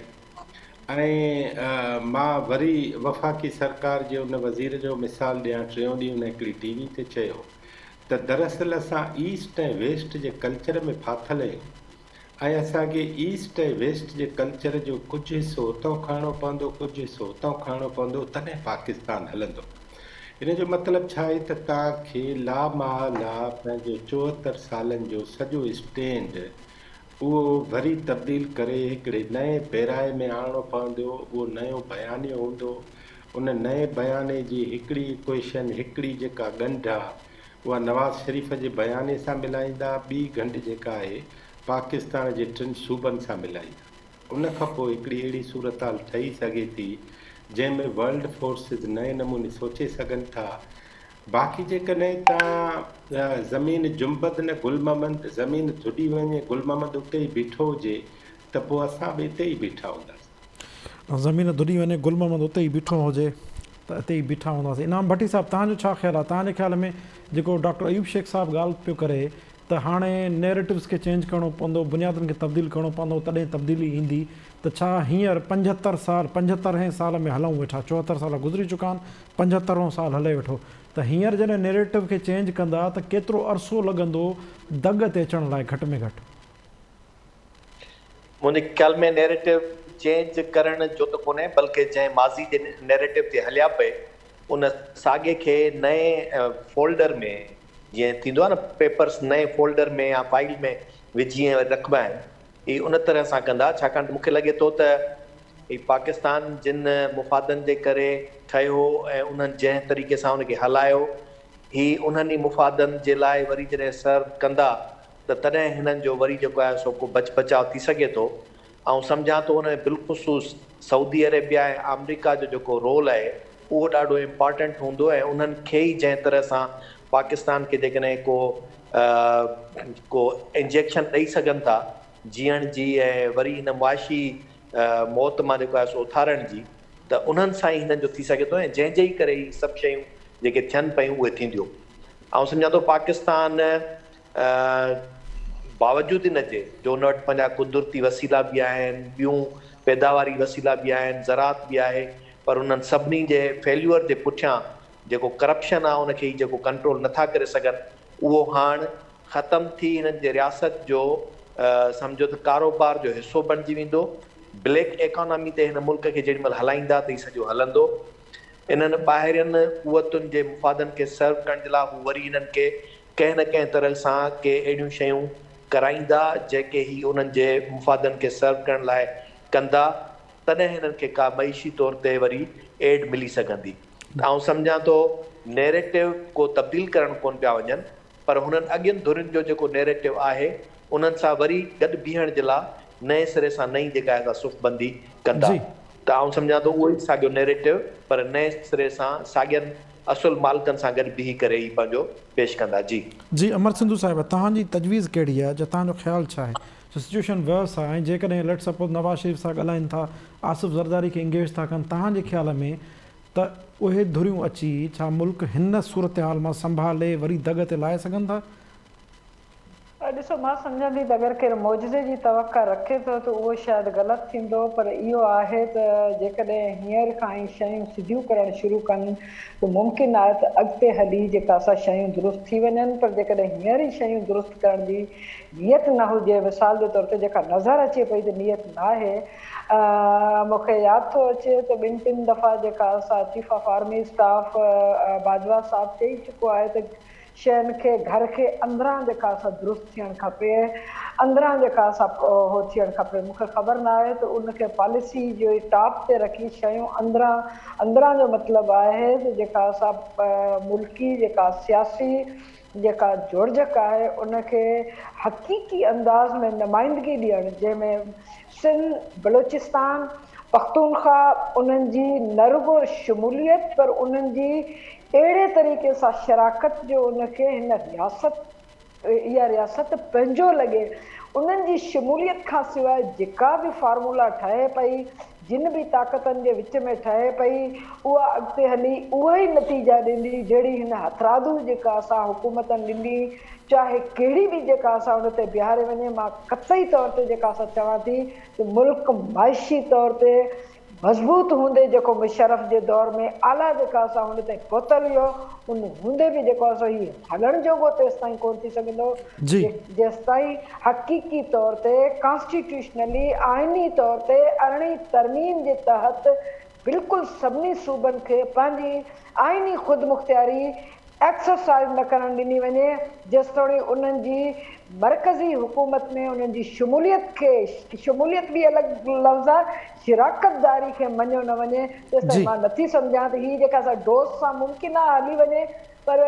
ऐं मां वरी वफ़ाक़ी सरकार जे उन वज़ीर जो मिसाल ॾियां, 3 ॾींहं उन हिकिड़ी TV ते चयो त दरअसल असां ईस्ट ऐं वेस्ट जे कल्चर में फाथल आहियूं ऐं असांखे ईस्ट ऐं वेस्ट जे कल्चर जो कुझु हिसो उतां खणणो पवंदो, कुझु हिसो उतां खणणो पवंदो, तॾहिं पाकिस्तान हलंदो। इन जो मतिलबु छा आहे त तव्हांखे लामहला पंहिंजो 74 सालनि जो सॼो स्टैंड उहो वरी तब्दील करे हिकिड़े नए पैराए में आणणो पवंदो। उहो नयो बयानियो हूंदो, उन नए बयाने जी हिकिड़ी इक्वेशन, हिकिड़ी जेका ॻंढ आहे उहा नवाज़ शरीफ़ जे बयाने सां मिलाईंदा, ॿी ॻंढ जेका आहे पाकिस्तान जे 3 सूबनि सां मिलाईंदा। उन खां पोइ हिकिड़ी अहिड़ी सूरताल ठही सघे थी जंहिंमें वर्ल्ड फोर्सिस नए नमूने सोचे सघनि था। बाक़ी जेकॾहिं तव्हां ज़मीन जुंबद न गुल महमद, ज़मीन धुॾी वञे गुल महमद उते ई बीठो हुजे, त पोइ असां बि हिते ई बीठा हूंदासीं। ज़मीन धुॾी वञे गुल महमद उते ई बीठो हुजे त हिते ई बीठा हूंदासीं। इनाम भट्टी साहब, तव्हांजो छा ख़्यालु आहे? तव्हांजे ख़्याल में जेको डॉक्टर अयूब शेख साहब ॻाल्हि पियो करे त हाणे नैरेटिव्स खे चेंज करिणो पवंदो, बुनियादुनि खे तब्दील करिणो पवंदो, तॾहिं तब्दीली ईंदी, त छा हींअर 75 साल में हलूं वेठा, 74 साल गुज़री चुका आहिनि, 75 साल हले वेठो, त हींअर जॾहिं नैरेटिव खे चेंज कंदा त केतिरो अरसो लॻंदो दग ते अचण लाइ घटि में घटि? मुंहिंजे ख़्याल में नैरेटिव चेंज करण जो त कोन्हे, बल्कि जंहिं माज़ी जे नैरेटिव ते हलिया पए उन साॻे खे नए फोल्डर में, जीअं थींदो आहे न पेपर्स नए फोल्डर में या फाइल में विझी रखिबा आहिनि, ही उन तरह सां कंदा। छाकाणि त मूंखे लॻे थो त ही पाकिस्तान जिन मुफ़ादनि जे करे ठहियो हो ऐं उन्हनि जंहिं तरीक़े सां उनखे हलायो, ही उन्हनि ई मुफ़ादनि जे लाइ वरी जॾहिं सर्व कंदा त तॾहिं हिननि जो वरी जेको आहे सो को बचाव थी सघे थो। ऐं सम्झां थो उन में बिलख़ुसूस सऊदी अरेबिया ऐं अमेरिका जो जेको रोल आहे उहो ॾाढो इम्पॉर्टेंट हूंदो ऐं उन्हनि खे ई जंहिं तरह सां पाकिस्तान खे जेकॾहिं को इंजेक्शन ॾेई सघनि था जीअण जी ऐं वरी हिन मुआशी मौत मां जेको आहे सो उथारण जी, त उन्हनि सां ई हिननि जो थी सघे थो ऐं जंहिंजे ई करे ई सभु शयूं जेके थियनि पयूं उहे थींदियूं। ऐं सम्झां थो पाकिस्तान बावजूदि इन जे जो उन वटि पंहिंजा कुदरती वसीला बि आहिनि, ॿियूं पैदावारी वसीला बि आहिनि, ज़रात बि आहे, पर उन्हनि सभिनी जे फेल्यूअर जे पुठियां जेको करप्शन आहे उनखे ई जेको कंट्रोल नथा करे सघनि, उहो हाणे ख़तम थी हिननि जे रियासत जो सम्झो त कारोबार जो हिसो बणिजी वेंदो। ब्लैक इकोनॉमी ते हिन मुल्क खे जेॾी महिल हलाईंदा त सॼो हलंदो। इन्हनि ॿाहिरियनि क़ुवतुनि जे मुफ़ादनि खे सर्व करण जे लाइ हू वरी हिननि खे कंहिं न कंहिं तरह सां के अहिड़ियूं शयूं कराईंदा जेके ही उन्हनि जे मुफ़ादनि खे सर्व करण लाइ कंदा, तॾहिं हिननि खे का मईशी तौर ते वरी एड मिली सघंदी। आउं सम्झां थो नैरेटिव को तब्दील करणु कोन पिया वञनि, पर हुननि अॻियनि धुरियुनि जो जेको नैरेटिव आहे उन्हनि सां वरी गॾु बीहण जे लाइ नए सिरे सां नई जेका आहे सुफ़बंदी कंदा। त आउं सम्झां थो उहो ई साॻियो नैरेटिव, पर नए सिरे सां साॻियनि असुल मालिकनि सां गॾु बीही करे ई पंहिंजो पेश कंदा। जी अमर सिंधु साहिब, तव्हांजी तजवीज़ कहिड़ी आहे, तव्हांजो ख़्यालु छा आहे? सिचुएशन वर्स आहे ऐं जेकॾहिं लेट सपोज नवाज़ शरीफ़ सां ॻाल्हाइनि था, आसिफ़ ज़रदारी खे इंगेज था कनि, तव्हांजे ख़्याल में त उहे धुरियूं अची छा मुल्क हिन सूरत हाल मां संभाले वरी दग ते लाहे सघनि था? ॾिसो, मां सम्झां थी त अगरि केरु मौजज़े जी तवक़ा रखे थो त उहो शायदि ग़लति थींदो, पर इहो आहे त जेकॾहिं हींअर खां ई शयूं सिधियूं करणु शुरू कनि त मुमकिन आहे त अॻिते हली जेका असां शयूं दुरुस्त थी वञनि। पर जेकॾहिं हींअर ई शयूं दुरुस्त करण जी नियत न हुजे, मिसाल जे तौर ते जेका नज़र अचे पई त नियत न आहे। मूंखे यादि थो अचे त 2-3 दफ़ा जेका असां chief of army staff Bajwa साहिबु चई चुको आहे त शयुनि खे घर खे अंदरां जेका असां दुरुस्त थियणु खपे, अंदरां जेका असां हो थियणु खपे। मूंखे ख़बर न आहे त उनखे पॉलिसी जो टॉप ते रखी शयूं अंदरां जो मतिलबु आहे त जेका असां मुल्की जेका सियासी जेका जोड़जक आहे उनखे हक़ीक़ी अंदाज़ में नुमाइंदगी ॾियणु, जंहिंमें सिंध, बलूचिस्तान, पख्तूनख्वा उन्हनि जी न रुगो शमूलियत पर उन्हनि जी अहिड़े तरीक़े सां शराकत जो उनखे हिन इहा रियासत पंहिंजो लॻे। उन्हनि जी शमूलियत खां सवाइ जेका बि फार्मूला ठहे पई, जिन बि ताक़तनि जे विच में ठहे पई, उहा अॻिते हली उहा ई नतीजा ॾींदी जहिड़ी हिन हथरादू जेका असां हुकूमतनि ॾिनी, चाहे कहिड़ी बि जेका असां उन ते बीहारे वञे। मां क़तई तौर ते जेका असां चवां थी त मुल्क माइशी तौर ते मज़बूत हूंदे जेको मुशर्रफ जे दौर में आला जेका असां हुन ते पहुतल हुयो, उन हूंदे बि जेको असां हीउ हलणु जोॻो तेसिताईं कोन थी सघंदो जेसिताईं हक़ीक़ी तौर ते कॉन्स्टिट्यूशनली आइनी तौर ते 18वीं तरमीम जे तहत बिल्कुलु सभिनी सूबनि खे पंहिंजी आइनी ख़ुदमुख़्तियारी एक्सरसाइज न करणु ॾिनी वञे, जेसितोणी उन्हनि जी मरकज़ी हुकूमत में उन्हनि जी शमूलियत बि अलॻि लफ़्ज़ आहे, शिराकतदारी खे मञियो न वञे। तेसिताईं मां नथी सम्झां त हीअ जेका असां डोज़ सां मुमकिन आहे हली वञे, पर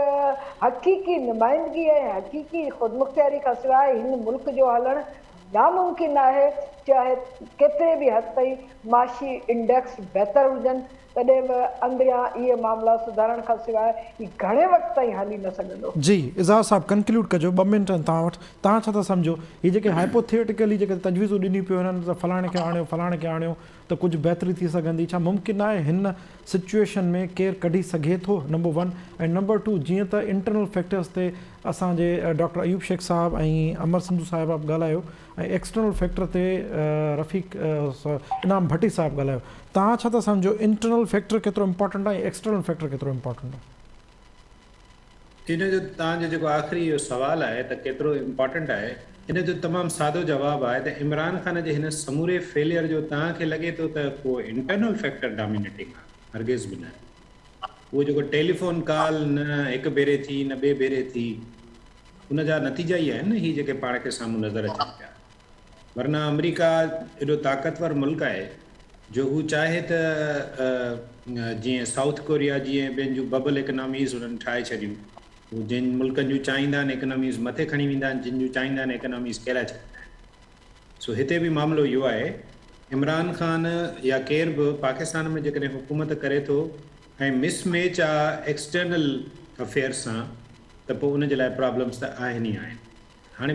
हक़ीक़ी नुमाइंदगी ऐं हक़ीक़ी ख़ुदमुख़्तियारी खां सवाइ हिन मुल्क जो हलणु नामुमकिन आहे। चाहे केतिरे बि हद ताईं माशी इंडेक्स बहितर हुजनि, तॾहिं बि अंदरियां इहे मामला सुधारण खां सवाइ ही घणे वक़्त ताईं हली न सघंदो। जी इज़ाज़ साहिबु कंक्लूड कजो, 2 मिंट तव्हां वटि। तव्हां छा था सम्झो, हीअ जेके हाइपोथेटिकली जेके तजवीज़ूं ॾिनियूं पियूं हिननि त फलाणे खे आणियो त कुझु बहितरी थी सघंदी, छा मुमकिन आहे हिन सिचुएशन में केरु कढी सघे थो? नंबर 1 ऐं नंबर 2, जीअं त इंटरनल फैक्टर्स ते असांजे डॉक्टर अयूब शेख साहिबु ऐं अमर सिंधु साहिबु ॻाल्हायो ऐं एक्सटर्नल फैक्टर ते रफ़ीक इनाम भट्टी साहिबु ॻाल्हायो, तव्हां छा था सम्झो इंटरनल फैक्टर केतिरो इम्पॉर्टेंट आहे ऐं एक्सटर्नल फैक्टर केतिरो इम्पॉर्टेंट आहे? इन जो तव्हांजो जेको आख़िरी इहो सुवालु आहे त केतिरो इम्पॉर्टेंट आहे, इन जो तमामु सादो जवाबु आहे त इमरान ख़ान जे हिन समूरे फेलियर जो तव्हांखे लॻे थो त को इंटरनल फैक्टर डोमिनेटिंग आहे? हरगिज़ बि न। उहो जेको टेलीफोन कॉल न हिकु भेरे थी न ॿिए भेरे थी, उन जा नतीजा ई आहिनि न हीअ जेके पाण खे साम्हूं नज़र अचनि पिया। वरना अमेरिका एॾो ताक़तवर मुल्क आहे जो हू चाहे त जीअं साउथ कोरिया जीअं ॿियनि जूं बबल इकनॉमीज़ हुननि ठाहे छॾियूं, हू जिन मुल्कनि जूं चाहींदा आहिनि इकनॉमीज़ मथे खणी वेंदा आहिनि, जिन जूं चाहींदा आहिनि इकनॉमीज़ किराए छॾींदा आहिनि। सो हिते बि मामिलो इहो आहे, इमरान ख़ान या केरु बि पाकिस्तान में जेकॾहिं हुकूमत करे थो ऐं मिसमैच आहे एक्सटर्नल अफेयर्स सां, त पोइ उन जे लाइ प्रॉब्लम्स त आहिनि ई आहिनि। हाणे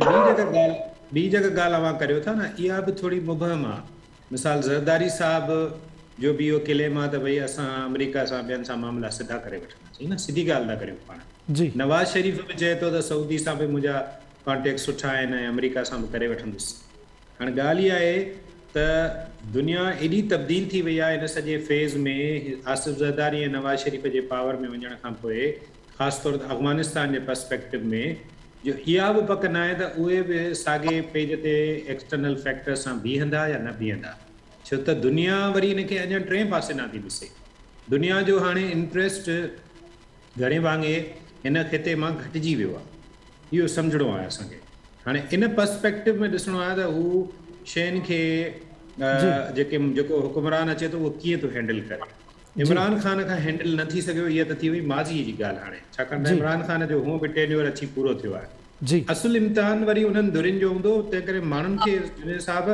ॿी जेका ॻाल्हि अव्हां करियो था न, इहा बि थोरी मुबहम आहे। मिसाल ज़रदारी साहिब जो बि इहो क्लेम आहे त भई असां अमेरिका सां ॿियनि सां मामला सिधा करे वठंदासीं, न सिधी ॻाल्हि था करियूं पाण। नवाज़ शरीफ़ बि चए थो त सऊदी सां बि मुंहिंजा कॉन्टेक्ट सुठा आहिनि ऐं अमेरिका सां बि करे वठंदुसि। हाणे ॻाल्हि इहा आहे त दुनिया एॾी तब्दील थी वई आहे इन सॼे फेज़ में, आसिफ़ ज़रदारी ऐं नवाज़ शरीफ़ जे पावर में वञण खां पोइ, ख़ासि तौर ते अफ़गानिस्तान जे पर्सपेक्टिव में जो इहा बि पक न आहे त उहे बि साॻे पेज ते एक्सटर्नल फैक्टर सां बीहंदा या न बीहंदा, छो त दुनिया वरी इनखे अञा टे पासे न थी ॾिसे। दुनिया जो हाणे इंट्रस्ट घणे भाङे हिन खिते मां घटिजी वियो आहे, इहो सम्झणो आहे असांखे। हाणे इन पर्सपेक्टिव में ॾिसणो आहे त हू शयुनि खे जेको हुकुमरान अचे थो उहो कीअं थो हैंडल करे। इमरान ख़ान खां हैंडल न थी सघियो, इहा त थी वई माज़ी जी ॻाल्हि हाणे, छाकाणि त इमरान ख़ान जो हूअं बि टेन्योर अची पूरो थियो आहे। असुल इम्तिहान वरी उन्हनि धुरियुनि जो हूंदो, तंहिं करे माण्हुनि खे जुनेद साहब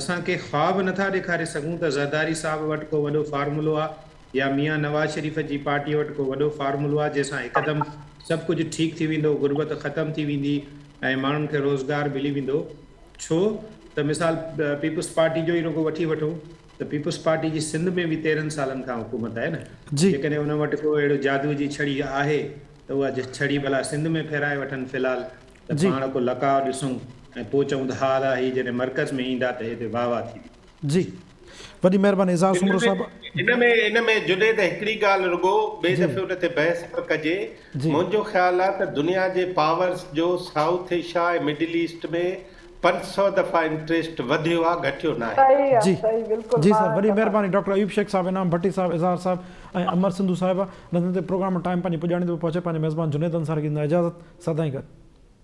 असांखे ख़्वाब नथा ॾेखारे सघूं त ज़रदारी साहब वटि को वॾो फार्मूलो आहे या मियां नवाज़ शरीफ़ जी पार्टी वटि को वॾो फार्मूलो आहे जंहिंसां हिकदमि सभु कुझु ठीकु थी वेंदो, गुरबत ख़तमु थी वेंदी ऐं माण्हुनि खे रोज़गार मिली वेंदो। छो त मिसाल पीपल्स पार्टी जो ई रुगो वठी वठूं त पीपल्स पार्टी जी सिंध में बि 13 सालनि खां हुकूमत आहे न, जेकॾहिं उन वटि को अहिड़ो जादू जी छड़ी आहे त उहा छड़ी भला सिंध में फेराए वठनि फ़िलहाल, त पाण को लकाउ ॾिसूं ऐं पोइ चऊं त हा हा हीअ जॾहिं मर्कज़ में ईंदा त हिते वाह वाह थी। जी वॾी महिरबानी इज़ार सुमरो साहब। इन में जुनेद हिकिड़ी ॻाल्हि रुगो ॿिए दफ़े उन ते बहस कजे। मुंहिंजो ख़्यालु आहे त दुनिया जे पावर्स जो साउथ एशिया ऐं मिडिल ईस्ट में 500 दफ़ा इंटरेस्ट वधियो आहे, घटियो न आहे। जी जी सर, वॾी महिरबानी। डॉक्टर अयूब शेख साहब, इनाम भट्टी साहब, इज़हार साहब ऐं अमर सिंधु साहिबा। नंढे प्रोग्राम टाइम पंहिंजी पुॼाणी थो पहुचे। पंहिंजे मेज़बान जुनेद अंसारी खे इजाज़त, सदाईं गॾु।